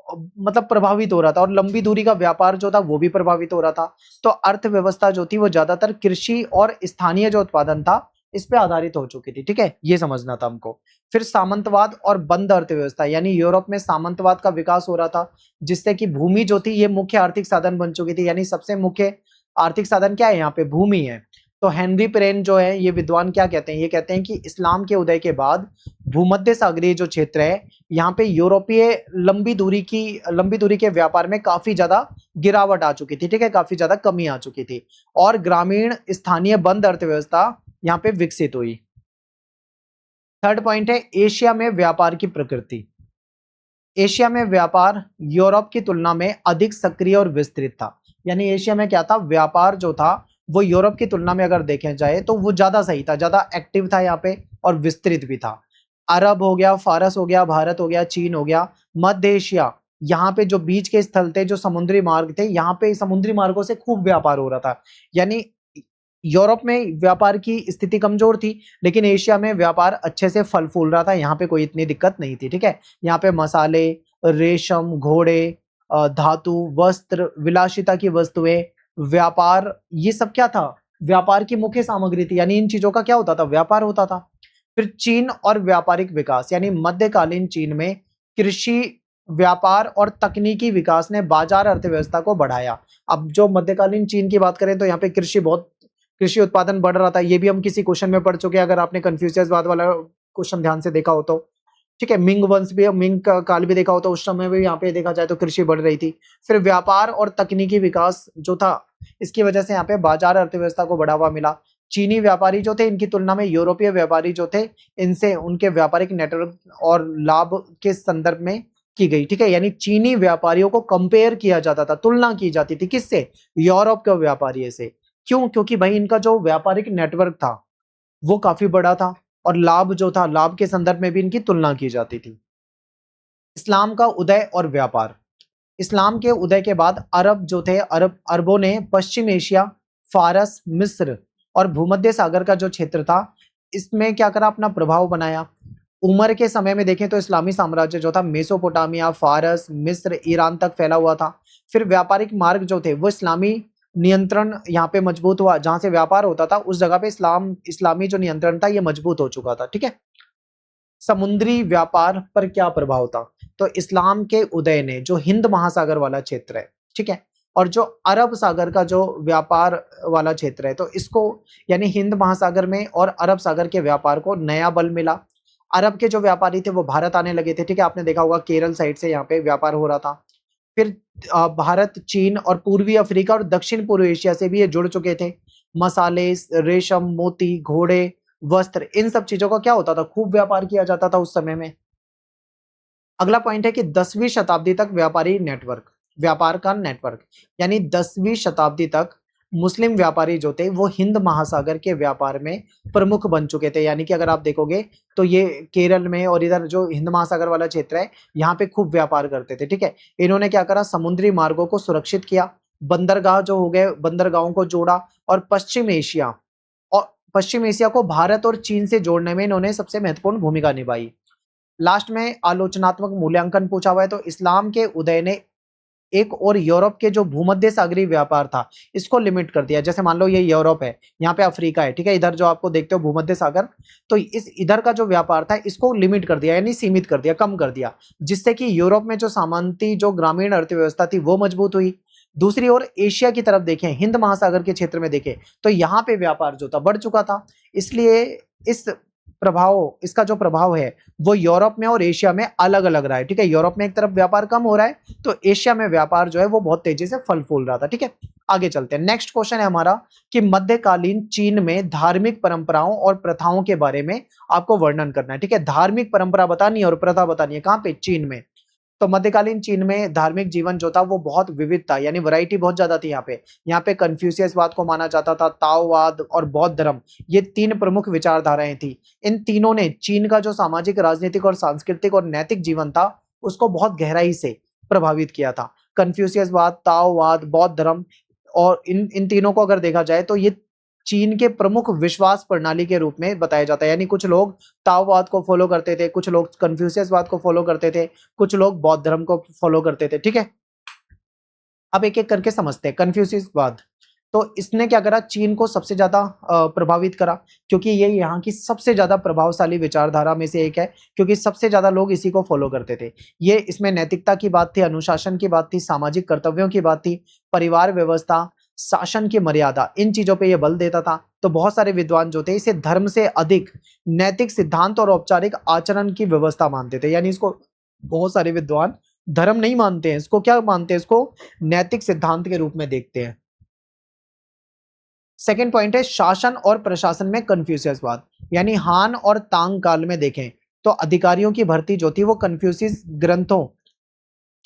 मतलब प्रभावित हो रहा था, और लंबी दूरी का व्यापार जो था वो भी प्रभावित हो रहा था। तो अर्थव्यवस्था जो थी वो ज्यादातर कृषि और स्थानीय जो उत्पादन था इस पे आधारित हो चुकी थी। ठीक है, ये समझना था हमको। फिर सामंतवाद और बंद अर्थव्यवस्था, यानी यूरोप में सामंतवाद का विकास हो रहा था, जिससे कि भूमि जो थी ये मुख्य आर्थिक साधन बन चुकी थी। यानी सबसे मुख्य आर्थिक साधन क्या है यहाँ पे, भूमि है। तो हेनरी पेरेन जो है, ये विद्वान क्या कहते हैं, ये कहते हैं कि इस्लाम के उदय के बाद भूमध्य सागरीय जो क्षेत्र है यहाँ पे यूरोपीय लंबी दूरी के व्यापार में काफी ज्यादा गिरावट आ चुकी थी। ठीक है, काफी ज्यादा कमी आ चुकी थी, और ग्रामीण स्थानीय बंद अर्थव्यवस्था यहाँ पे विकसित हुई। थर्ड पॉइंट है एशिया में व्यापार की प्रकृति। एशिया में व्यापार यूरोप की तुलना में अधिक सक्रिय और विस्तृत था। यानी एशिया में क्या था, व्यापार जो था वो यूरोप की तुलना में अगर देखे जाए तो वो ज्यादा सही था, ज्यादा एक्टिव था यहाँ पे, और विस्तृत भी था। अरब हो गया, फारस हो गया, भारत हो गया, चीन हो गया, मध्य एशिया, यहाँ पे जो बीच के स्थल थे, जो समुद्री मार्ग थे, यहाँ पे समुद्री मार्गों से खूब व्यापार हो रहा था। यानी यूरोप में व्यापार की स्थिति कमजोर थी, लेकिन एशिया में व्यापार अच्छे से फल फूल रहा था, यहाँ पे कोई इतनी दिक्कत नहीं थी। ठीक है, यहाँ पे मसाले, रेशम, घोड़े, धातु, वस्त्र, विलासिता की वस्तुएं, व्यापार, ये सब क्या था, व्यापार की मुख्य सामग्री थी। यानी इन चीजों का क्या होता था, व्यापार होता था। फिर चीन और व्यापारिक विकास, यानी मध्यकालीन चीन में कृषि, व्यापार और तकनीकी विकास ने बाजार अर्थव्यवस्था को बढ़ाया। अब जो मध्यकालीन चीन की बात करें तो यहाँ पे कृषि उत्पादन बढ़ रहा था। ये भी हम किसी क्वेश्चन में पढ़ चुके हैं, अगर आपने कन्फ्यूशियसवाद वाला क्वेश्चन ध्यान से देखा हो तो। ठीक है, मिंग वंश भी, मिंग काल भी देखा हो तो उस समय भी यहाँ पे देखा जाए तो कृषि बढ़ रही थी। फिर व्यापार और तकनीकी विकास जो था, इसकी वजह से यहाँ पे बाजार अर्थव्यवस्था को बढ़ावा मिला। चीनी व्यापारी जो थे, इनकी तुलना में यूरोपीय व्यापारी जो थे, इनसे उनके व्यापारिक नेटवर्क और लाभ के संदर्भ में की गई। ठीक है, यानी चीनी व्यापारियों को कंपेयर किया जाता था, तुलना की जाती थी, किससे, यूरोप के व्यापारी से। क्यों? क्योंकि भाई इनका जो व्यापारिक नेटवर्क था वो काफी बड़ा था और लाभ जो था, लाभ के संदर्भ में भी इनकी तुलना की जाती थी। इस्लाम का उदय और व्यापार। इस्लाम के उदय के बाद अरब जो थे, अरबों ने पश्चिम एशिया, फारस, मिस्र और भूमध्य सागर का जो क्षेत्र था इसमें क्या करा, अपना प्रभाव बनाया। उमर के समय में देखें तो इस्लामी साम्राज्य जो था मेसोपोटामिया, फारस, मिस्र, ईरान तक फैला हुआ था। फिर व्यापारिक मार्ग जो थे वो इस्लामी नियंत्रण यहाँ पे मजबूत हुआ, जहां से व्यापार होता था उस जगह पे इस्लामी जो नियंत्रण था ये मजबूत हो चुका था। ठीक है। समुद्री व्यापार पर क्या प्रभाव था? तो इस्लाम के उदय ने जो हिंद महासागर वाला क्षेत्र है, ठीक है, और जो अरब सागर का जो व्यापार वाला क्षेत्र है, तो इसको यानी हिंद महासागर में और अरब सागर के व्यापार को नया बल मिला। अरब के जो व्यापारी थे वो भारत आने लगे थे। ठीक है, आपने देखा होगा केरल साइड से यहाँ पे व्यापार हो रहा था। फिर भारत, चीन और पूर्वी अफ्रीका और दक्षिण पूर्व एशिया से भी ये जुड़ चुके थे। मसाले, रेशम, मोती, घोड़े, वस्त्र, इन सब चीजों का क्या होता था, खूब व्यापार किया जाता था उस समय में। अगला पॉइंट है कि 10वीं शताब्दी तक व्यापारी नेटवर्क, व्यापार का नेटवर्क, यानी 10वीं शताब्दी तक मुस्लिम व्यापारी जो थे वो हिंद महासागर के व्यापार में प्रमुख बन चुके थे। यानी कि अगर आप देखोगे तो ये केरल में और इधर जो हिंद महासागर वाला क्षेत्र है यहाँ पे खूब व्यापार करते थे। ठीक है, इन्होंने क्या करा, समुद्री मार्गों को सुरक्षित किया, बंदरगाह जो हो गए, बंदरगाहों को जोड़ा, और पश्चिम एशिया को भारत और चीन से जोड़ने में इन्होंने सबसे महत्वपूर्ण भूमिका निभाई। लास्ट में आलोचनात्मक मूल्यांकन पूछा हुआ है, तो इस्लाम के उदय ने एक और यूरोप के जो भूमध्य सागरीय व्यापार था इसको लिमिट कर दिया। जैसे मान लो ये यूरोप है, यहाँ पे अफ्रीका है, ठीक है, इधर जो आपको देखते हो भूमध्य सागर, तो इस इधर का जो व्यापार था इसको लिमिट कर दिया, यानी सीमित कर दिया, कम कर दिया, जिससे कि यूरोप में जो सामंती जो ग्रामीण अर्थव्यवस्था थी वो मजबूत हुई। दूसरी ओर एशिया की तरफ देखें, हिंद महासागर के क्षेत्र में देखें, तो यहाँ पे व्यापार जो था बढ़ चुका था। इसलिए इस इसका जो प्रभाव है वो यूरोप में और एशिया में अलग अलग रहा है। ठीक है, यूरोप में एक तरफ व्यापार कम हो रहा है, तो एशिया में व्यापार जो है वो बहुत तेजी से फल फूल रहा था। ठीक है, आगे चलते हैं। नेक्स्ट क्वेश्चन है हमारा कि मध्यकालीन चीन में धार्मिक परंपराओं और प्रथाओं के बारे में आपको वर्णन करना है। ठीक है, धार्मिक परंपरा बतानी है और प्रथा बतानी है, कहां पे, चीन में। तो मध्यकालीन चीन में धार्मिक जीवन जो था वो बहुत विविध था, यानी वैरायटी बहुत ज्यादा थी। यहाँ पे कन्फ्यूशियसवाद को माना जाता था, ताओवाद और बौद्ध धर्म, ये तीन प्रमुख विचारधाराएं थी। इन तीनों ने चीन का जो सामाजिक, राजनीतिक और सांस्कृतिक और नैतिक जीवन था उसको बहुत गहराई से प्रभावित किया था। कन्फ्यूशियसवाद, ताओवाद, बौद्ध धर्म, और इन इन तीनों को अगर देखा जाए तो ये चीन के प्रमुख विश्वास प्रणाली के रूप में बताया जाता है। यानी कुछ लोग ताओवाद को फॉलो करते थे, कुछ लोग कन्फ्यूशियसवाद को फॉलो करते थे, कुछ लोग बौद्ध धर्म को फॉलो करते थे। ठीक है, अब एक एक करके समझते हैं। कन्फ्यूशियसवाद, तो इसने क्या करा, चीन को सबसे ज्यादा प्रभावित करा, क्योंकि ये यहाँ की सबसे ज्यादा प्रभावशाली विचारधारा में से एक है, क्योंकि सबसे ज्यादा लोग इसी को फॉलो करते थे। ये इसमें नैतिकता की बात थी, अनुशासन की बात थी, सामाजिक कर्तव्यों की बात थी, परिवार व्यवस्था, शासन की मर्यादा, इन चीजों पे ये बल देता था। तो बहुत सारे विद्वान जो थे इसे धर्म से अधिक नैतिक सिद्धांत और औपचारिक आचरण की व्यवस्था मानते थे। यानी इसको बहुत सारे विद्वान धर्म नहीं मानते हैं, इसको क्या मानते हैं, इसको नैतिक सिद्धांत के रूप में देखते हैं। सेकेंड पॉइंट है शासन और प्रशासन में कन्फ्यूशियसवाद, यानी हान और तांग काल में देखें तो अधिकारियों की भर्ती जो थी वो कन्फ्यूशियस ग्रंथों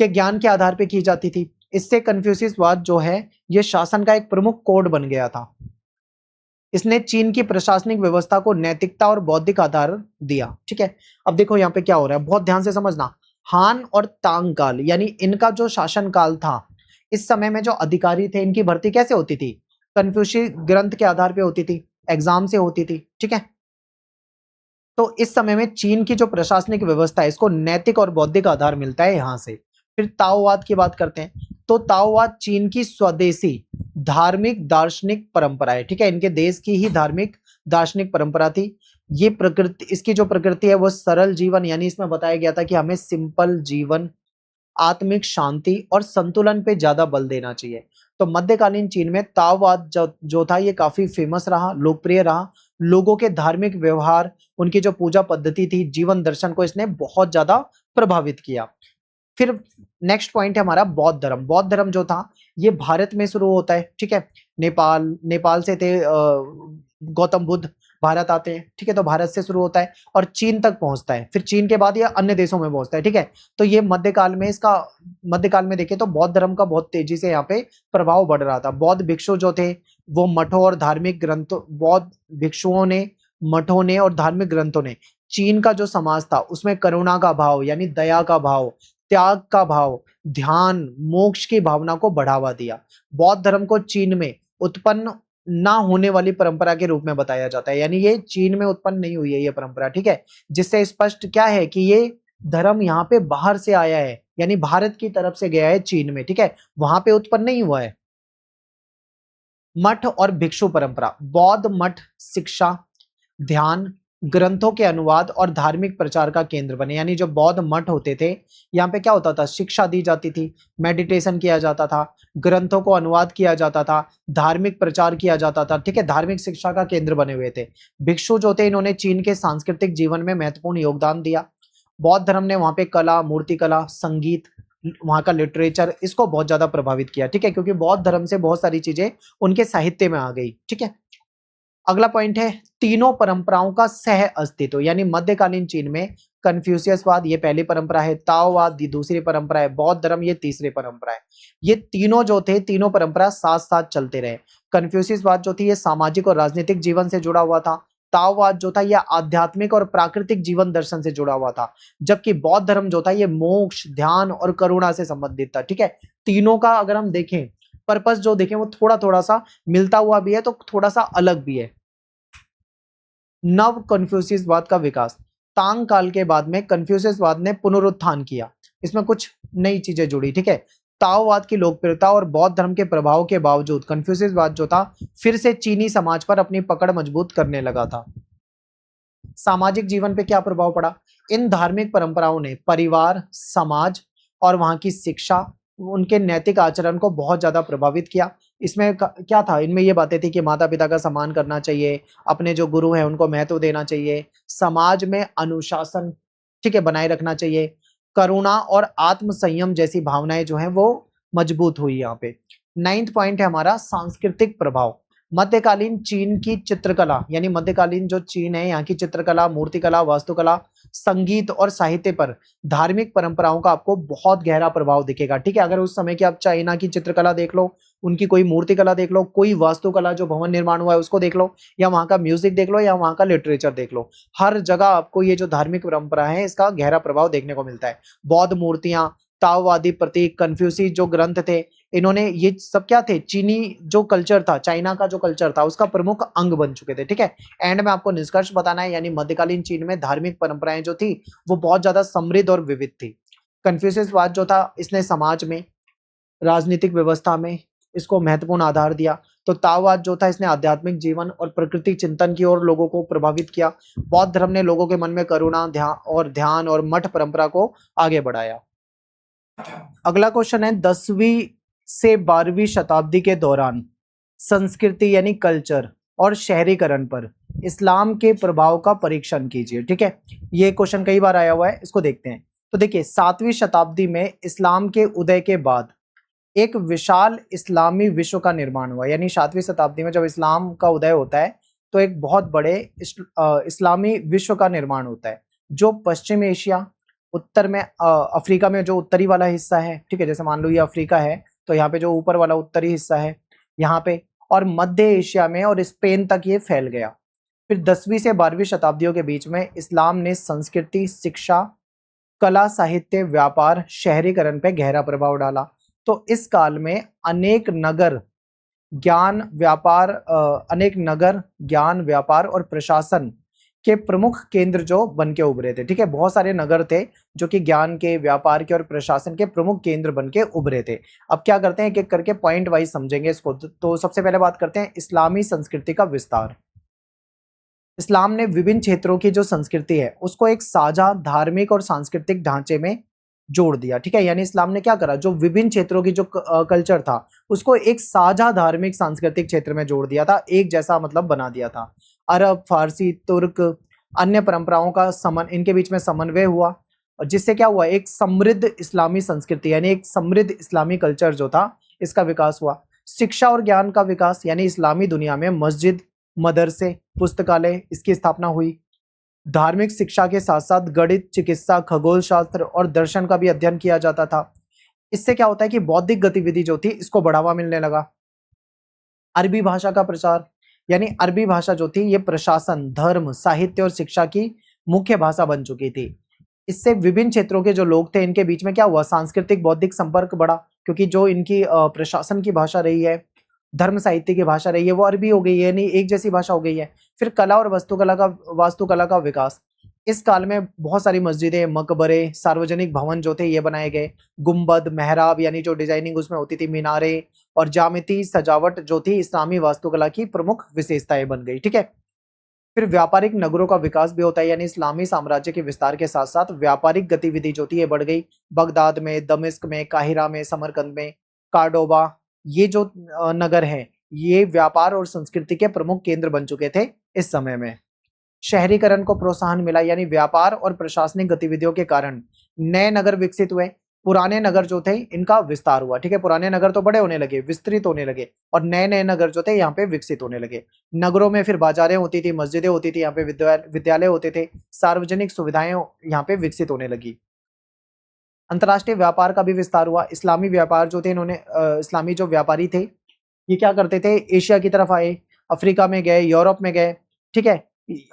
के ज्ञान के आधार पर की जाती थी। इससे कन्फ्यूशियसवाद जो है ये शासन का एक प्रमुख कोड बन गया था। इसने चीन की प्रशासनिक व्यवस्था को नैतिकता और बौद्धिक आधार दिया। ठीक है, अब देखो यहाँ पे क्या हो रहा है, बहुत ध्यान से समझना। हान और तांग काल यानी इनका जो शासन काल था, इस समय में जो अधिकारी थे इनकी भर्ती कैसे होती थी, कन्फ्यूशियस ग्रंथ के आधार पे होती थी, एग्जाम से होती थी। ठीक है, तो इस समय में चीन की जो प्रशासनिक व्यवस्था है इसको नैतिक और बौद्धिक आधार मिलता है यहां से। फिर ताओवाद की बात करते हैं, तो ताओवाद चीन की स्वदेशी धार्मिक दार्शनिक परंपरा है। ठीक है, इनके देश की ही धार्मिक दार्शनिक परंपरा थी। ये प्रकृति, इसकी जो प्रकृति है वो सरल जीवन, यानी इसमें बताया गया था कि हमें सिंपल जीवन, आत्मिक शांति और संतुलन पे ज्यादा बल देना चाहिए। तो मध्यकालीन चीन में ताओवाद जो था ये काफी फेमस रहा, लोकप्रिय रहा। लोगों के धार्मिक व्यवहार, उनकी जो पूजा पद्धति थी, जीवन दर्शन को इसने बहुत ज्यादा प्रभावित किया। फिर नेक्स्ट पॉइंट है हमारा बौद्ध धर्म। बौद्ध धर्म जो था ये भारत में शुरू होता है। ठीक है, नेपाल से थे गौतम बुद्ध, भारत आते हैं, ठीक है। तो भारत से शुरू होता है और चीन तक पहुंचता है, फिर चीन के बाद ये अन्य देशों में पहुंचता है, ठीक है। तो ये मध्यकाल में इसका मध्यकाल में देखें तो बौद्ध धर्म का बहुत तेजी से यहाँ पे प्रभाव बढ़ रहा था। बौद्ध भिक्षु जो थे वो मठों और धार्मिक ग्रंथों, बौद्ध भिक्षुओं ने, मठों ने और धार्मिक ग्रंथों ने चीन का जो समाज था उसमें करुणा का भाव यानी दया का भाव, त्याग का भाव, ध्यान, मोक्ष की भावना को बढ़ावा दिया। बौद्ध धर्म को चीन में उत्पन्न ना होने वाली परंपरा के रूप में बताया जाता है, यानी ये चीन में उत्पन्न नहीं हुई है ये परंपरा, ठीक है। जिससे स्पष्ट क्या है कि ये धर्म यहाँ पे बाहर से आया है, यानी भारत की तरफ से गया है चीन में, ठीक है, वहां पे उत्पन्न नहीं हुआ है। मठ और भिक्षु परंपरा, बौद्ध मठ शिक्षा, ध्यान, ग्रंथों के अनुवाद और धार्मिक प्रचार का केंद्र बने। यानी जो बौद्ध मठ होते थे, यहाँ पे क्या होता था, शिक्षा दी जाती थी, मेडिटेशन किया जाता था, ग्रंथों को अनुवाद किया जाता था, धार्मिक प्रचार किया जाता था, ठीक है, धार्मिक शिक्षा का केंद्र बने हुए थे। भिक्षु जो थे इन्होंने चीन के सांस्कृतिक जीवन में महत्वपूर्ण योगदान दिया। बौद्ध धर्म ने वहां पे कला, मूर्तिकला, संगीत, वहां का लिटरेचर, इसको बहुत ज्यादा प्रभावित किया, ठीक है, क्योंकि बौद्ध धर्म से बहुत सारी चीजें उनके साहित्य में आ गई, ठीक है। अगला पॉइंट है तीनों परंपराओं का सह अस्तित्व, यानी मध्यकालीन चीन में कन्फ्यूशियसवाद ये पहली परंपरा है, ताओवाद ये दूसरी परंपरा है, बौद्ध धर्म ये तीसरी परंपरा है। ये तीनों जो थे, तीनों परंपरा साथ साथ चलते रहे। कन्फ्यूशियसवाद जो थी ये सामाजिक और राजनीतिक जीवन से जुड़ा हुआ था। ताओवाद जो था यह आध्यात्मिक और प्राकृतिक जीवन दर्शन से जुड़ा हुआ था, जबकि बौद्ध धर्म जो था ये मोक्ष, ध्यान और करुणा से संबंधित था, ठीक है। तीनों का अगर हम देखें पर्पस जो देखें वो थोड़ा थोड़ा सा मिलता हुआ भी है तो थोड़ा सा अलग भी है। नव कन्फ्यूशियसवाद का विकास, तांग काल के बाद में कन्फ्यूशियसवाद ने पुनरुत्थान किया, इसमें कुछ नई चीजें जुड़ी, ठीक है। ताओवाद की लोकप्रियता और बौद्ध धर्म के प्रभाव के बावजूद कन्फ्यूशियसवाद जो था फिर से चीनी समाज पर अपनी पकड़ मजबूत करने लगा था। सामाजिक जीवन पे क्या प्रभाव पड़ा, इन धार्मिक परंपराओं ने परिवार, समाज और वहां की शिक्षा, उनके नैतिक आचरण को बहुत ज्यादा प्रभावित किया। इसमें क्या था, इनमें ये बातें थी कि माता पिता का सम्मान करना चाहिए, अपने जो गुरु हैं उनको महत्व देना चाहिए, समाज में अनुशासन, ठीक है, बनाए रखना चाहिए, करुणा और आत्म संयम जैसी भावनाएं जो हैं वो मजबूत हुई यहाँ पे। 9th पॉइंट है हमारा सांस्कृतिक प्रभाव। मध्यकालीन चीन की चित्रकला, यानी मध्यकालीन जो चीन है यहाँ की चित्रकला, मूर्तिकला, वास्तुकला, संगीत और साहित्य पर धार्मिक परंपराओं का आपको बहुत गहरा प्रभाव दिखेगा, ठीक है। अगर उस समय की आप चाइना की चित्रकला देख लो, उनकी कोई मूर्तिकला देख लो, कोई वास्तुकला जो भवन निर्माण हुआ है उसको देख लो, या वहां का म्यूजिक देख लो, या वहां का लिटरेचर देख लो, हर जगह आपको ये जो धार्मिक परंपरा है इसका गहरा प्रभाव देखने को मिलता है। बौद्ध मूर्तियां, ताओवादी प्रतीक, कन्फ्यूशियस जो ग्रंथ थे, इन्होंने ये सब क्या थे, चीनी जो कल्चर था, चाइना का जो कल्चर था उसका प्रमुख अंग बन चुके थे, ठीक है। एंड में आपको निष्कर्ष बताना है, यानी मध्यकालीन चीन में धार्मिक परंपराएं जो थी वो बहुत ज्यादा समृद्ध और विविध थी। कन्फ्यूशियसवाद जो था इसने समाज में, राजनीतिक व्यवस्था में इसको महत्वपूर्ण आधार दिया। तो ताओवाद जो था इसने आध्यात्मिक जीवन और प्रकृति चिंतन की ओर लोगों को प्रभावित किया। बौद्ध धर्म ने लोगों के मन में करुणा, ध्यान और मठ परंपरा को आगे बढ़ाया। अगला क्वेश्चन है 10वीं से 12वीं शताब्दी के दौरान संस्कृति यानी कल्चर और शहरीकरण पर इस्लाम के प्रभाव का परीक्षण कीजिए, ठीक है। ये क्वेश्चन कई बार आया हुआ है, इसको देखते हैं। तो देखिए 7वीं शताब्दी में इस्लाम के उदय के बाद एक विशाल इस्लामी विश्व का निर्माण हुआ, यानी 7वीं शताब्दी में जब इस्लाम का उदय होता है तो एक बहुत बड़े इस्लामी विश्व का निर्माण होता है, जो पश्चिम एशिया, उत्तर में अफ्रीका में जो उत्तरी वाला हिस्सा है, ठीक है, जैसे मान लो ये अफ्रीका है तो यहाँ पे जो ऊपर वाला उत्तरी हिस्सा है यहाँ पे, और मध्य एशिया में और स्पेन तक ये फैल गया। फिर 10वीं से 12वीं शताब्दियों के बीच में इस्लाम ने संस्कृति, शिक्षा, कला, साहित्य, व्यापार, शहरीकरण पे गहरा प्रभाव डाला। तो इस काल में अनेक नगर ज्ञान, व्यापार और प्रशासन के प्रमुख केंद्र जो बन के उभरे थे, ठीक है। बहुत सारे नगर थे जो कि ज्ञान के, व्यापार के और प्रशासन के प्रमुख केंद्र बन के उभरे थे। अब क्या करते हैं, एक एक करके पॉइंट वाइज समझेंगे इसको। तो सबसे पहले बात करते हैं इस्लामी संस्कृति का विस्तार। इस्लाम ने विभिन्न क्षेत्रों की जो संस्कृति है उसको एक साझा धार्मिक और सांस्कृतिक ढांचे में जोड़ दिया, ठीक है। यानी इस्लाम ने क्या करा, जो विभिन्न क्षेत्रों की जो कल्चर था उसको एक साझा धार्मिक सांस्कृतिक क्षेत्र में जोड़ दिया था, एक जैसा मतलब बना दिया था। अरब, फारसी, तुर्क, अन्य परंपराओं का इनके बीच में समन्वय हुआ, और जिससे क्या हुआ, एक समृद्ध इस्लामी संस्कृति यानी एक समृद्ध इस्लामी कल्चर जो था इसका विकास हुआ। शिक्षा और ज्ञान का विकास, यानी इस्लामी दुनिया में मस्जिद, मदरसे, पुस्तकालय इसकी स्थापना हुई। धार्मिक शिक्षा के साथ साथ गणित, चिकित्सा, खगोल शास्त्र और दर्शन का भी अध्ययन किया जाता था। इससे क्या होता है कि बौद्धिक गतिविधि जो थी इसको बढ़ावा मिलने लगा। अरबी भाषा का प्रचार, यानी अरबी भाषा जो थी ये प्रशासन, धर्म, साहित्य और शिक्षा की मुख्य भाषा बन चुकी थी। इससे विभिन्न क्षेत्रों के जो लोग थे इनके बीच में क्या हुआ, सांस्कृतिक बौद्धिक संपर्क बढ़ा, क्योंकि जो इनकी प्रशासन की भाषा रही है, धर्म साहित्य की भाषा रही है, वो अरबी हो गई है, यानी एक जैसी भाषा हो गई है। फिर कला और वास्तुकला का विकास। इस काल में बहुत सारी मस्जिदें, मकबरे, सार्वजनिक भवन जो थे ये बनाए गए। गुंबद, मेहराब यानी जो डिजाइनिंग उसमें होती थी, मीनारे और जामिती सजावट जो थी इस्लामी वास्तुकला की प्रमुख विशेषताएं बन गई। ठीक है। फिर व्यापारिक नगरों का विकास भी होता है, यानी इस्लामी साम्राज्य के विस्तार के साथ साथ व्यापारिक गतिविधि जो थी ये बढ़ गई। बगदाद में, दमिश्क में, काहिरा में, समरकंद में, कार्डोबा, ये जो नगर हैं ये व्यापार और संस्कृति के प्रमुख केंद्र बन चुके थे इस समय में। शहरीकरण को प्रोत्साहन मिला, यानी व्यापार और प्रशासनिक गतिविधियों के कारण नए नगर विकसित हुए। पुराने नगर जो थे इनका विस्तार हुआ। ठीक है, पुराने नगर तो बड़े होने लगे, विस्तृत होने लगे, और नए नए नगर जो थे यहाँ पे विकसित होने लगे। नगरों में फिर बाजारें होती थी, मस्जिदें होती थी, यहाँ पे विद्यालय होते थे, सार्वजनिक सुविधाएं यहाँ पे विकसित होने लगी। अंतर्राष्ट्रीय व्यापार का भी विस्तार हुआ। इस्लामी व्यापार जो थे इन्होंने इस्लामी जो व्यापारी थे ये क्या करते थे, एशिया की तरफ आए, अफ्रीका में गए, यूरोप में गए। ठीक है,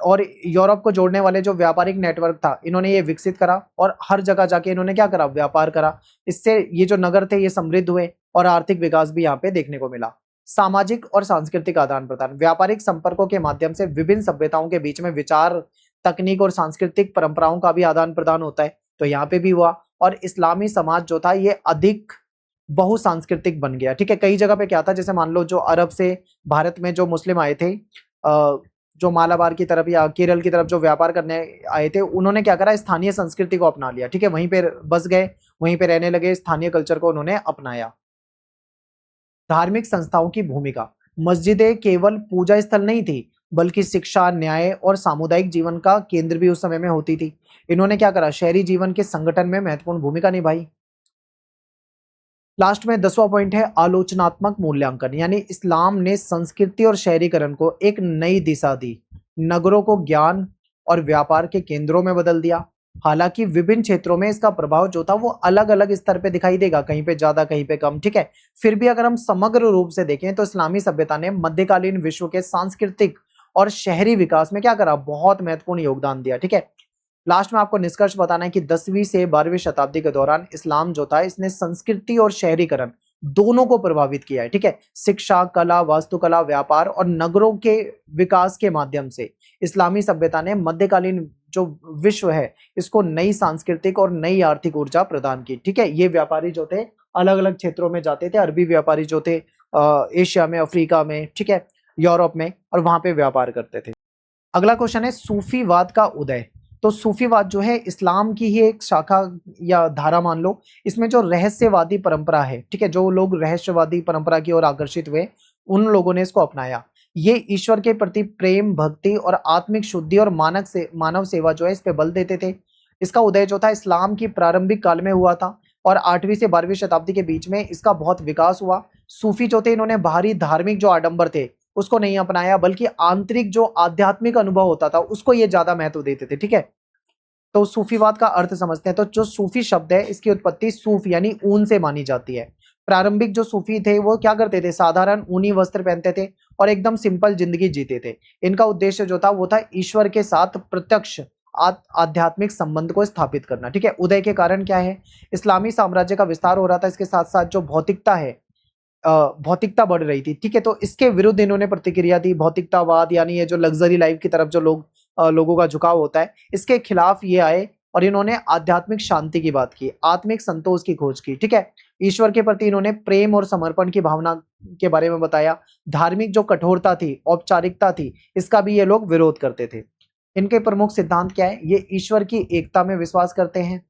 और यूरोप को जोड़ने वाले जो व्यापारिक नेटवर्क था इन्होंने ये विकसित करा, और हर जगह जाके इन्होंने क्या करा, व्यापार करा। इससे ये जो नगर थे ये समृद्ध हुए और आर्थिक विकास भी यहाँ पे देखने को मिला। सामाजिक और सांस्कृतिक आदान प्रदान, व्यापारिक संपर्कों के माध्यम से विभिन्न सभ्यताओं के बीच में विचार, तकनीक और सांस्कृतिक परंपराओं का भी आदान प्रदान होता है, तो यहाँ पे भी हुआ। और इस्लामी समाज जो था ये अधिक बहुसांस्कृतिक बन गया। ठीक है, कई जगह पे क्या था, जैसे मान लो जो अरब से भारत में जो मुस्लिम आए थे, जो मालाबार की तरफ या केरल की तरफ जो व्यापार करने आए थे, उन्होंने क्या करा, स्थानीय संस्कृति को अपना लिया। ठीक है, वहीं पे बस गए, वहीं पे रहने लगे, स्थानीय कल्चर को उन्होंने अपनाया। धार्मिक संस्थाओं की भूमिका, मस्जिदें केवल पूजा स्थल नहीं थी बल्कि शिक्षा, न्याय और सामुदायिक जीवन का केंद्र भी उस समय में होती थी। इन्होंने क्या करा, शहरी जीवन के संगठन में महत्वपूर्ण भूमिका निभाई। लास्ट में 10वां पॉइंट है आलोचनात्मक मूल्यांकन, यानी इस्लाम ने संस्कृति और शहरीकरण को एक नई दिशा दी, नगरों को ज्ञान और व्यापार के केंद्रों में बदल दिया। हालांकि विभिन्न क्षेत्रों में इसका प्रभाव जो था वो अलग अलग स्तर पे दिखाई देगा, कहीं पे ज्यादा, कहीं पे कम। ठीक है, फिर भी अगर हम समग्र रूप से देखें तो इस्लामी सभ्यता ने मध्यकालीन विश्व के सांस्कृतिक और शहरी विकास में क्या करा, बहुत महत्वपूर्ण योगदान दिया। ठीक है, लास्ट में आपको निष्कर्ष बताना है कि 10वीं से 12वीं शताब्दी के दौरान इस्लाम जो था इसने संस्कृति और शहरीकरण दोनों को प्रभावित किया है। ठीक है, शिक्षा, कला, वास्तुकला, व्यापार और नगरों के विकास के माध्यम से इस्लामी सभ्यता ने मध्यकालीन जो विश्व है इसको नई सांस्कृतिक और नई आर्थिक ऊर्जा प्रदान की। ठीक है, ये व्यापारी जो थे अलग अलग क्षेत्रों में जाते थे, अरबी व्यापारी जो थे एशिया में, अफ्रीका में, ठीक है, यूरोप में, और वहां पे व्यापार करते थे। अगला क्वेश्चन है सूफीवाद का उदय। तो सूफीवाद जो है इस्लाम की ही एक शाखा या धारा मान लो। इसमें जो रहस्यवादी परंपरा है, ठीक है, जो लोग रहस्यवादी परंपरा की ओर आकर्षित हुए उन लोगों ने इसको अपनाया। ये ईश्वर के प्रति प्रेम, भक्ति और आत्मिक शुद्धि और मानव सेवा जो है इस पे बल देते थे। इसका उदय जो था इस्लाम की प्रारंभिक काल में हुआ था और 8वीं से 12वीं शताब्दी के बीच में इसका बहुत विकास हुआ। सूफी जो थे इन्होंने बाहरी धार्मिक जो आडंबर थे उसको नहीं अपनाया, बल्कि आंतरिक जो आध्यात्मिक अनुभव होता था उसको ये ज्यादा महत्व देते थे। ठीक है, तो सूफीवाद का अर्थ समझते हैं। तो जो सूफी शब्द है इसकी उत्पत्ति सूफ यानी ऊन से मानी जाती है। प्रारंभिक जो सूफी थे वो क्या करते थे, साधारण ऊनी वस्त्र पहनते थे और एकदम सिंपल जिंदगी जीते थे। इनका उद्देश्य जो था वो था ईश्वर के साथ प्रत्यक्ष आध्यात्मिक संबंध को स्थापित करना। ठीक है, उदय के कारण क्या है, इस्लामी साम्राज्य का विस्तार हो रहा था, इसके साथ साथ जो भौतिकता है, भौतिकता बढ़ रही थी। ठीक है, तो इसके विरुद्ध इन्होंने प्रतिक्रिया दी। भौतिकतावाद यानी ये जो लग्जरी लाइफ की तरफ जो लोगों का झुकाव होता है, इसके खिलाफ ये आए और इन्होंने आध्यात्मिक शांति की बात की, आत्मिक संतोष की खोज की। ठीक है, ईश्वर के प्रति इन्होंने प्रेम और समर्पण की भावना के बारे में बताया। धार्मिक जो कठोरता थी, औपचारिकता थी, इसका भी ये लोग विरोध करते थे। इनके प्रमुख सिद्धांत क्या है, ये ईश्वर की एकता में विश्वास करते हैं,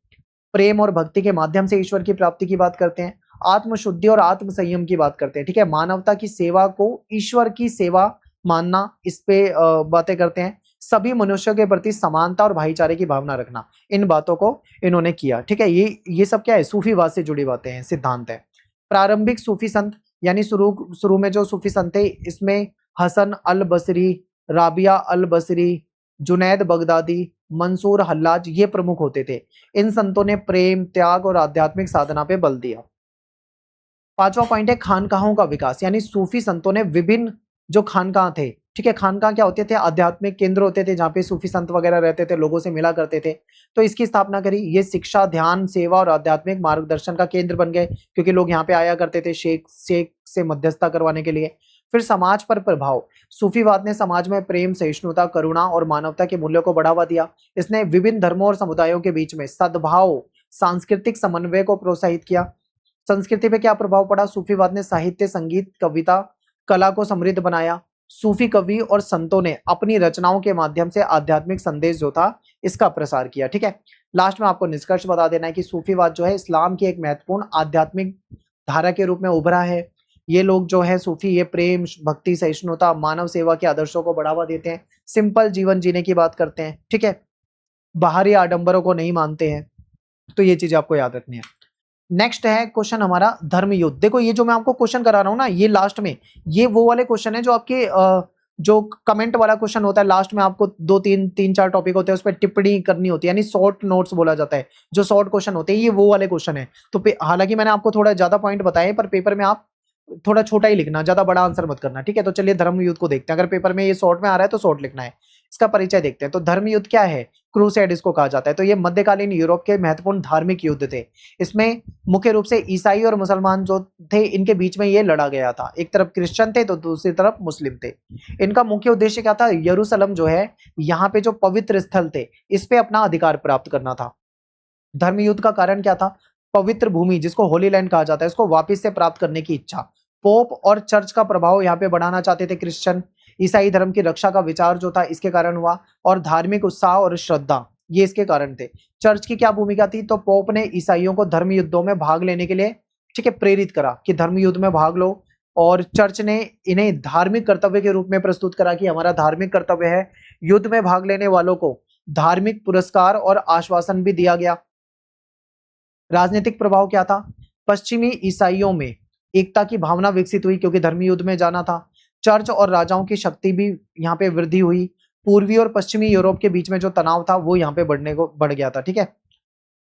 प्रेम और भक्ति के माध्यम से ईश्वर की प्राप्ति की बात करते हैं, आत्मशुद्धि और आत्म संयम की बात करते हैं। ठीक है, मानवता की सेवा को ईश्वर की सेवा मानना, इस पे बातें करते हैं। सभी मनुष्यों के प्रति समानता और भाईचारे की भावना रखना, इन बातों को इन्होंने किया। ठीक है, ये सब क्या है, सूफीवाद से जुड़ी बातें हैं, सिद्धांत है। प्रारंभिक सूफी संत यानी शुरू में जो सूफी संत थे इसमें हसन अल बसरी, राबिया अल बसरी, जुनैद बगदादी, मंसूर हल्लाज, ये प्रमुख होते थे। इन संतों ने प्रेम, त्याग और आध्यात्मिक साधना पे बल दिया। पांचवा पॉइंट है खानकाहों का विकास, यानी सूफी संतों ने विभिन्न जो खानकाह थे, ठीक है, खानकाह क्या होते थे, आध्यात्मिक केंद्र होते थे जहाँ पे सूफी संत वगैरह रहते थे, लोगों से मिला करते थे, तो इसकी स्थापना करी। ये शिक्षा, ध्यान, सेवा और आध्यात्मिक मार्गदर्शन का केंद्र बन गए, क्योंकि लोग यहाँ पे आया करते थे शेख शेख से मध्यस्थता करवाने के लिए। फिर समाज पर प्रभाव, सूफीवाद ने समाज में प्रेम, सहिष्णुता, करुणा और मानवता के मूल्यों को बढ़ावा दिया। इसने विभिन्न धर्मों और समुदायों के बीच में सद्भाव, सांस्कृतिक समन्वय को प्रोत्साहित किया। संस्कृति पे क्या प्रभाव पड़ा, सूफीवाद ने साहित्य, संगीत, कविता, कला को समृद्ध बनाया। सूफी कवि और संतों ने अपनी रचनाओं के माध्यम से आध्यात्मिक संदेश जो था इसका प्रसार किया। ठीक है, लास्ट में आपको निष्कर्ष बता देना है कि सूफीवाद जो है इस्लाम की एक महत्वपूर्ण आध्यात्मिक धारा के रूप में उभरा है। ये लोग जो है सूफी, ये प्रेम, भक्ति, सहिष्णुता, मानव सेवा के आदर्शों को बढ़ावा देते हैं, सिंपल जीवन जीने की बात करते हैं। ठीक है, बाहरी आडंबरों को नहीं मानते हैं। तो ये चीज आपको याद रखनी है। नेक्स्ट है क्वेश्चन हमारा धर्म युद्ध। देखो ये जो मैं आपको क्वेश्चन करा रहा हूं ना, ये लास्ट में ये वो वाले क्वेश्चन है जो आपके जो कमेंट वाला क्वेश्चन होता है, लास्ट में आपको दो तीन चार टॉपिक होते हैं, उस पर टिप्पणी करनी होती है, यानी शॉर्ट नोट्स बोला जाता है। जो शॉर्ट क्वेश्चन होते हैं ये वो वाले क्वेश्चन है। तो हालांकि मैंने आपको थोड़ा ज्यादा पॉइंट बताए, पर पेपर में आप थोड़ा छोटा ही लिखना, ज्यादा बड़ा आंसर मत करना। ठीक है, तो चलिए धर्म युद्ध को देखते हैं। अगर पेपर में ये शॉर्ट में आ रहा है तो शॉर्ट लिखना है। इसका परिचय देखते हैं। तो धर्म युद्ध क्या है, क्रूसेड इसको कहा जाता है। तो ये मध्यकालीन यूरोप के महत्वपूर्ण धार्मिक युद्ध थे। इसमें मुख्य रूप से ईसाई और मुसलमान जो थे इनके बीच में ये लड़ा गया था। एक तरफ क्रिश्चियन थे तो दूसरी तरफ मुस्लिम थे। इनका मुख्य उद्देश्य क्या था, यरूशलेम जो है यहाँ पे जो पवित्र स्थल थे इस पे अपना अधिकार प्राप्त करना था। धर्म युद्ध का कारण क्या था, पवित्र भूमि जिसको होली लैंड कहा जाता है इसको वापस से प्राप्त करने की इच्छा। पोप और चर्च का प्रभाव यहाँ पे बढ़ाना चाहते थे क्रिश्चियन। ईसाई धर्म की रक्षा का विचार जो था इसके कारण हुआ, और धार्मिक उत्साह और श्रद्धा ये इसके कारण थे। चर्च की क्या भूमिका थी, तो पोप ने ईसाइयों को धर्म युद्धों में भाग लेने के लिए, ठीक है, प्रेरित करा कि धर्म युद्ध में भाग लो। और चर्च ने इन्हें धार्मिक कर्तव्य के रूप में प्रस्तुत करा कि हमारा धार्मिक कर्तव्य है। युद्ध में भाग लेने वालों को धार्मिक पुरस्कार और आश्वासन भी दिया गया। राजनीतिक प्रभाव क्या था, पश्चिमी ईसाइयों में एकता की भावना विकसित हुई क्योंकि धर्म युद्ध में जाना था। चर्च और राजाओं की शक्ति भी यहाँ पे वृद्धि हुई। पूर्वी और पश्चिमी यूरोप के बीच में जो तनाव था वो यहाँ पे बढ़ गया था। ठीक है,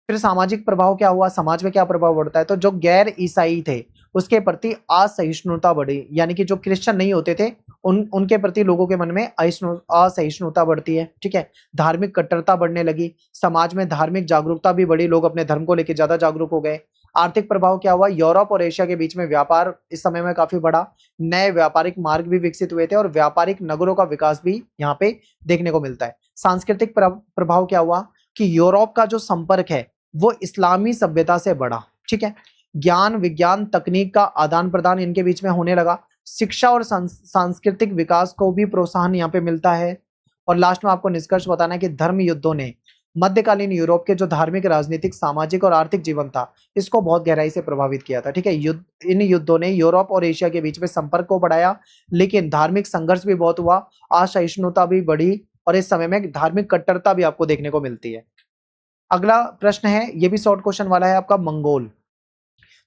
फिर सामाजिक प्रभाव क्या हुआ, समाज में क्या प्रभाव बढ़ता है, तो जो गैर ईसाई थे उसके प्रति असहिष्णुता बढ़ी, यानी कि जो क्रिश्चियन नहीं होते थे उनके प्रति लोगों के मन में असहिष्णुता बढ़ती है। ठीक है, धार्मिक कट्टरता बढ़ने लगी, समाज में धार्मिक जागरूकता भी बढ़ी, लोग अपने धर्म को लेकर ज्यादा जागरूक हो गए। आर्थिक प्रभाव क्या हुआ, यूरोप और एशिया के बीच में व्यापार इस समय में काफी बढ़ा, नए व्यापारिक मार्ग भी विकसित हुए थे और व्यापारिक नगरों का विकास भी यहाँ पे देखने को मिलता है। सांस्कृतिक प्रभाव क्या हुआ कि यूरोप का जो संपर्क है वो इस्लामी सभ्यता से बढ़ा। ठीक है, ज्ञान, विज्ञान, तकनीक का आदान प्रदान इनके बीच में होने लगा। शिक्षा और सांस्कृतिक विकास को भी प्रोत्साहन यहाँ पे मिलता है। और लास्ट में आपको निष्कर्ष बताना है कि धर्म युद्धों ने मध्यकालीन यूरोप के जो धार्मिक, राजनीतिक, सामाजिक और आर्थिक जीवन था इसको बहुत गहराई से प्रभावित किया था। ठीक है, इन युद्धों ने यूरोप और एशिया के बीच में संपर्क को बढ़ाया, लेकिन धार्मिक संघर्ष भी बहुत हुआ, असहिष्णुता भी बढ़ी और इस समय में धार्मिक कट्टरता भी आपको देखने को मिलती है। अगला प्रश्न है, ये भी शॉर्ट क्वेश्चन वाला है आपका, मंगोल।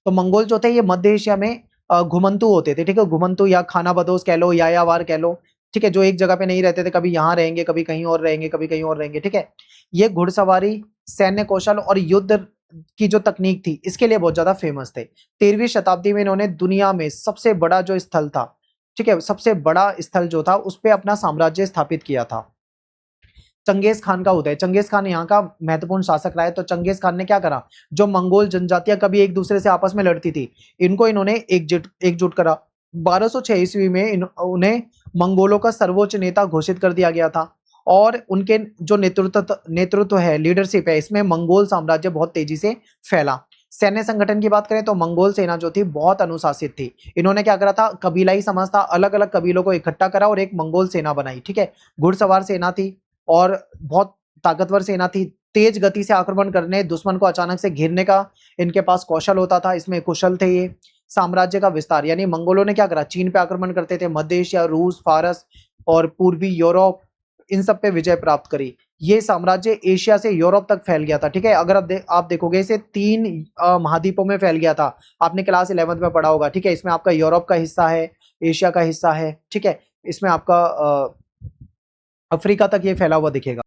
तो मंगोल जो थे ये मध्य एशिया में घुमंतु होते थे। ठीक है, घुमंतु या खाना बदोश कह लो, यायावार कह लो। ठीक है, जो एक जगह पे नहीं रहते थे, कभी यहाँ रहेंगे, कभी कहीं और रहेंगे, कभी कहीं और रहेंगे। ठीक है, ये घुड़सवारी, सैन्य कौशल और युद्ध की जो तकनीक थी इसके लिए बहुत ज्यादा फेमस थे। 13वीं शताब्दी में इन्होंने दुनिया में सबसे बड़ा जो स्थल था, ठीक है, सबसे बड़ा स्थल जो था उस पर अपना साम्राज्य स्थापित किया था। चंगेज खान का उदय, चंगेज खान यहाँ का महत्वपूर्ण शासक रहा है। तो चंगेज खान ने क्या करा, जो मंगोल जनजातियां कभी एक दूसरे से आपस में लड़ती थी इनको इन्होंने एकजुट करा। 1206 ईस्वी में उन्हें मंगोलों का सर्वोच्च नेता घोषित कर दिया गया था। और उनके जो नेतृत्व है, लीडरशिप है, इसमें मंगोल साम्राज्य बहुत तेजी से फैला। सैन्य संगठन की बात करें तो मंगोल सेना जो थी बहुत अनुशासित थी। इन्होंने क्या करा था, कबीलाई समाज था, अलग अलग कबीलों को इकट्ठा करा और एक मंगोल सेना बनाई। ठीक है, घुड़सवार सेना थी और बहुत ताकतवर सेना थी। तेज गति से आक्रमण करने, दुश्मन को अचानक से घेरने का इनके पास कौशल होता था, इसमें कुशल थे ये। साम्राज्य का विस्तार, यानी मंगोलों ने क्या करा, चीन पे आक्रमण करते थे, मध्य एशिया, रूस, फारस और पूर्वी यूरोप, इन सब पे विजय प्राप्त करी। ये साम्राज्य एशिया से यूरोप तक फैल गया था। ठीक है, अगर आप देखोगे इसे 3 महाद्वीपों में फैल गया था। आपने क्लास 11th में पढ़ा होगा। ठीक है, इसमें आपका यूरोप का हिस्सा है, एशिया का हिस्सा है। ठीक है, इसमें आपका अफ्रीका तक ये फैला हुआ दिखेगा।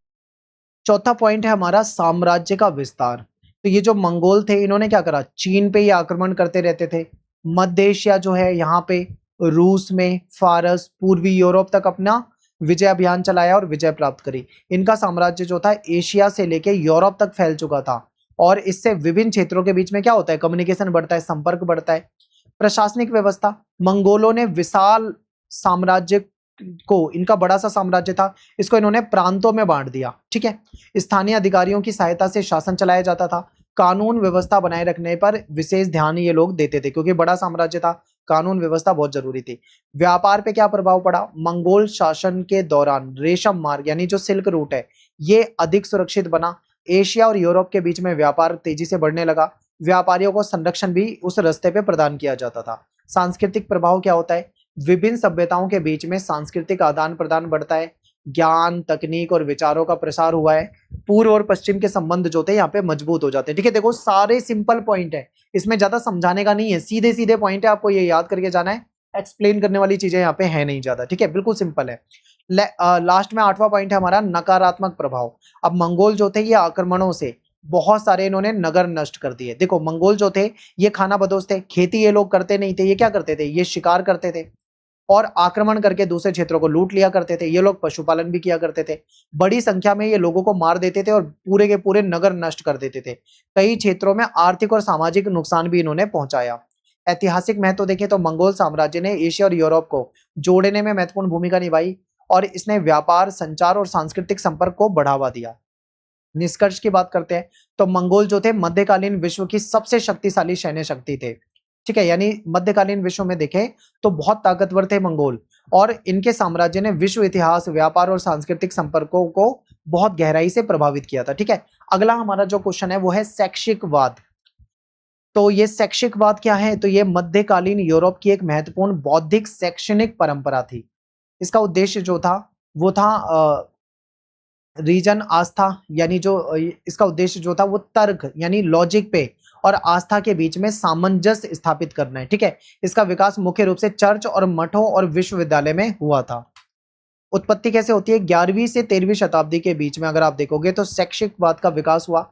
चौथा पॉइंट है हमारा साम्राज्य का विस्तार। तो ये जो मंगोल थे इन्होंने क्या करा, चीन पे ही आक्रमण करते रहते थे, मध्य एशिया जो है यहाँ पे, रूस में, फारस, पूर्वी यूरोप तक अपना विजय अभियान चलाया और विजय प्राप्त करी। इनका साम्राज्य जो था एशिया से लेके यूरोप तक फैल चुका था और इससे विभिन्न क्षेत्रों के बीच में क्या होता है, कम्युनिकेशन बढ़ता है, संपर्क बढ़ता है। प्रशासनिक व्यवस्था, मंगोलों ने विशाल साम्राज्य को, इनका बड़ा सा साम्राज्य था, इसको इन्होंने प्रांतों में बांट दिया। ठीक है, स्थानीय अधिकारियों की सहायता से शासन चलाया जाता था। कानून व्यवस्था बनाए रखने पर विशेष ध्यान ये लोग देते थे क्योंकि बड़ा साम्राज्य था, कानून व्यवस्था बहुत जरूरी थी। व्यापार पे क्या प्रभाव पड़ा, मंगोल शासन के दौरान रेशम मार्ग यानी जो सिल्क रूट है ये अधिक सुरक्षित बना। एशिया और यूरोप के बीच में व्यापार तेजी से बढ़ने लगा। व्यापारियों को संरक्षण भी उस रास्ते पे प्रदान किया जाता था। सांस्कृतिक प्रभाव क्या होता है, विभिन्न सभ्यताओं के बीच में सांस्कृतिक आदान प्रदान बढ़ता है, ज्ञान, तकनीक और विचारों का प्रसार हुआ है। पूर्व और पश्चिम के संबंध जो थे यहाँ पे मजबूत हो जाते हैं। ठीक है, देखो सारे सिंपल पॉइंट है, इसमें ज्यादा समझाने का नहीं है, सीधे सीधे पॉइंट है, आपको ये याद करके जाना है, एक्सप्लेन करने वाली चीजें यहाँ पे है नहीं ज्यादा। ठीक है, बिल्कुल सिंपल है। लास्ट में 8वां पॉइंट है हमारा नकारात्मक प्रभाव। अब मंगोल जो थे ये आक्रमणों से बहुत सारे इन्होंने नगर नष्ट कर दिए। देखो मंगोल जो थे ये खानाबदोश थे, खेती ये लोग करते नहीं थे, ये क्या करते थे, ये शिकार करते थे और आक्रमण करके दूसरे क्षेत्रों को लूट लिया करते थे। ये लोग पशुपालन भी किया करते थे। बड़ी संख्या में ये लोगों को मार देते थे और पूरे के पूरे नगर नष्ट कर देते थे। कई क्षेत्रों में आर्थिक और सामाजिक नुकसान भी इन्होंने पहुंचाया। ऐतिहासिक महत्व देखें तो मंगोल साम्राज्य ने एशिया और यूरोप को जोड़ने में महत्वपूर्ण भूमिका निभाई और इसने व्यापार, संचार और सांस्कृतिक संपर्क को बढ़ावा दिया। निष्कर्ष की बात करते हैं तो मंगोल जो थे मध्यकालीन विश्व की सबसे शक्तिशाली सैन्य शक्ति थे। ठीक है, यानी मध्यकालीन विश्व में देखें तो बहुत ताकतवर थे मंगोल और इनके साम्राज्य ने विश्व इतिहास, व्यापार और सांस्कृतिक संपर्कों को बहुत गहराई से प्रभावित किया था। ठीक है, अगला हमारा जो क्वेश्चन है वो है शैक्षिकवाद। तो ये शैक्षिकवाद क्या है, तो ये मध्यकालीन यूरोप की एक महत्वपूर्ण बौद्धिक शैक्षणिक परंपरा थी। इसका उद्देश्य जो था वो था रीजन, आस्था, यानी जो इसका उद्देश्य जो था वो तर्क यानी लॉजिक पे और आस्था के बीच में सामंजस्य स्थापित करना है। ठीक है, इसका विकास मुख्य रूप से चर्च और मठों और विश्वविद्यालय में हुआ था। उत्पत्ति कैसे होती है, 11वीं से 13वीं शताब्दी के बीच में अगर आप देखोगे तो शैक्षिकवाद का विकास हुआ।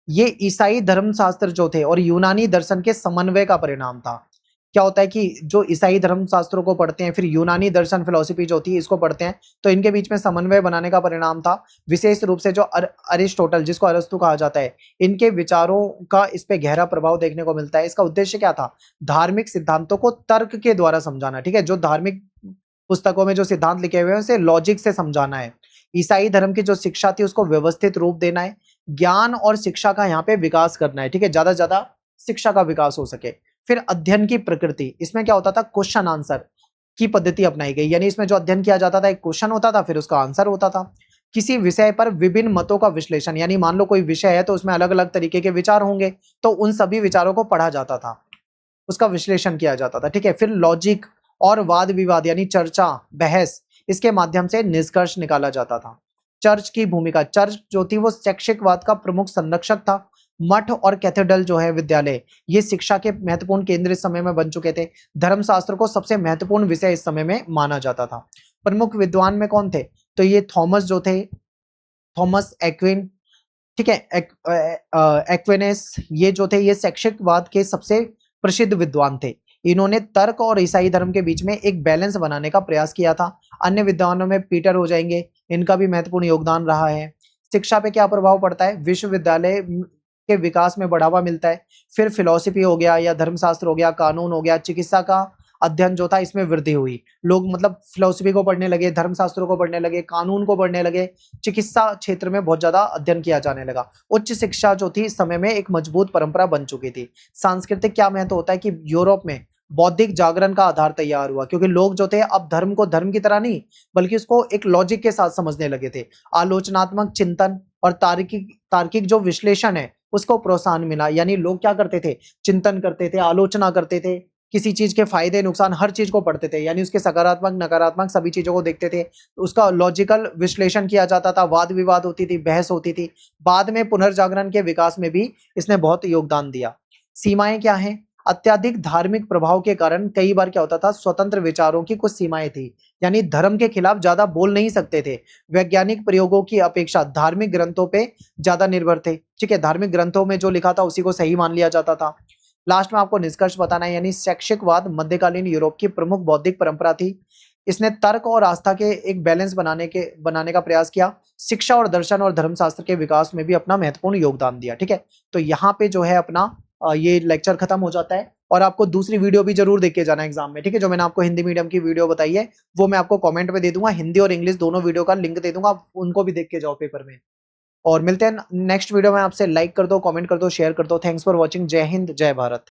ये ईसाई धर्मशास्त्र जो थे और यूनानी दर्शन के समन्वय का परिणाम था। क्या होता है कि जो ईसाई धर्मशास्त्रों को पढ़ते हैं फिर यूनानी दर्शन फिलॉसफी जो होती है इसको पढ़ते हैं, तो इनके बीच में समन्वय बनाने का परिणाम था। विशेष रूप से जो अरिस्टोटल, जिसको अरस्तु कहा जाता है, इनके विचारों का इस पे गहरा प्रभाव देखने को मिलता है। इसका उद्देश्य क्या था, धार्मिक सिद्धांतों को तर्क के द्वारा समझाना। ठीक है, जो धार्मिक पुस्तकों में जो सिद्धांत लिखे हुए हैं उसे लॉजिक से समझाना है। ईसाई धर्म की जो शिक्षा थी उसको व्यवस्थित रूप देना है। ज्ञान और शिक्षा का यहाँ पे विकास करना है। ठीक है, ज्यादा से ज्यादा शिक्षा का विकास हो सके। फिर अध्ययन की प्रकृति, इसमें क्या होता था, क्वेश्चन आंसर की पद्धति अपनाई गई, यानी इसमें जो अध्ययन किया जाता था एक क्वेश्चन होता था फिर उसका आंसर होता था। किसी विषय पर विभिन्न मतों का विश्लेषण, यानी मान लो कोई विषय है तो उसमें अलग अलग तरीके के विचार होंगे तो उन सभी विचारों को पढ़ा जाता था, उसका विश्लेषण किया जाता था। ठीक है, फिर लॉजिक और वाद विवाद यानी चर्चा, बहस, इसके माध्यम से निष्कर्ष निकाला जाता था। चर्च की भूमिका, चर्च जो थी वो शैक्षिकवाद का प्रमुख संरक्षक था। मठ और कैथेड्रल जो है विद्यालय, ये शिक्षा के महत्वपूर्ण केंद्र इस समय में बन चुके थे। धर्मशास्त्र को सबसे महत्वपूर्ण विषय इस समय में माना जाता था। प्रमुख विद्वान में कौन थे, तो ये थॉमस जो थे, थॉमस एक्विन, ठीक है, एक्विनेस, ये जो थे ये शैक्षिकवाद के सबसे प्रसिद्ध विद्वान थे। इन्होंने तर्क और ईसाई धर्म के बीच में एक बैलेंस बनाने का प्रयास किया था। अन्य विद्वानों में पीटर हो जाएंगे, इनका भी महत्वपूर्ण योगदान रहा है। शिक्षा पे क्या प्रभाव पड़ता है, विश्वविद्यालय के विकास में बढ़ावा मिलता है। फिर फिलॉसफी हो गया या धर्मशास्त्र हो गया, कानून हो गया, चिकित्सा का अध्ययन जो था इसमें वृद्धि हुई। लोग मतलब फिलॉसफी को पढ़ने लगे, धर्मशास्त्रों को पढ़ने लगे, कानून को पढ़ने लगे, चिकित्सा क्षेत्र में बहुत ज्यादा अध्ययन किया जाने लगा। उच्च शिक्षा जो थी इस समय में एक मजबूत परंपरा बन चुकी थी। सांस्कृतिक क्या महत्व होता है कि यूरोप में बौद्धिक जागरण का आधार तैयार हुआ, क्योंकि लोग जो थे अब धर्म को धर्म की तरह नहीं बल्कि उसको एक लॉजिक के साथ समझने लगे थे। आलोचनात्मक चिंतन और तार्किक जो विश्लेषण है उसको प्रोत्साहन मिला, यानी लोग क्या करते थे, चिंतन करते थे, आलोचना करते थे, किसी चीज के फायदे नुकसान हर चीज को पढ़ते थे, यानी उसके सकारात्मक नकारात्मक सभी चीजों को देखते थे। उसका लॉजिकल विश्लेषण किया जाता था, वाद विवाद होती थी, बहस होती थी। बाद में पुनर्जागरण के विकास में भी इसने बहुत योगदान दिया। सीमाएं क्या हैं, अत्यधिक धार्मिक प्रभाव के कारण कई बार क्या होता था, स्वतंत्र विचारों की कुछ सीमाएं थी, यानी धर्म के खिलाफ ज्यादा बोल नहीं सकते थे। वैज्ञानिक प्रयोगों की अपेक्षा धार्मिक ग्रंथों पे ज्यादा निर्भर थे। ठीक है, धार्मिक ग्रंथों में जो लिखा था उसी को सही मान लिया जाता था। लास्ट में आपको निष्कर्ष बताना है, यानी शैक्षिकवाद मध्यकालीन यूरोप की प्रमुख बौद्धिक परंपरा थी। इसने तर्क और आस्था के एक बैलेंस बनाने का प्रयास किया। शिक्षा और दर्शन और धर्मशास्त्र के विकास में भी अपना महत्वपूर्ण योगदान दिया। ठीक है, तो यहाँ पे जो है अपना ये लेक्चर खत्म हो जाता है। और आपको दूसरी वीडियो भी जरूर देख के जाना एग्जाम में। ठीक है, जो मैंने आपको हिंदी मीडियम की वीडियो बताई है वो मैं आपको कमेंट में दे दूंगा, हिंदी और इंग्लिश दोनों वीडियो का लिंक दे दूंगा, आप उनको भी देख के जाओ पेपर में। और मिलते हैं नेक्स्ट वीडियो में। आपसे लाइक कर दो, कमेंट कर दो, शेयर कर दो। Thanks for watching. जय हिंद, जय भारत।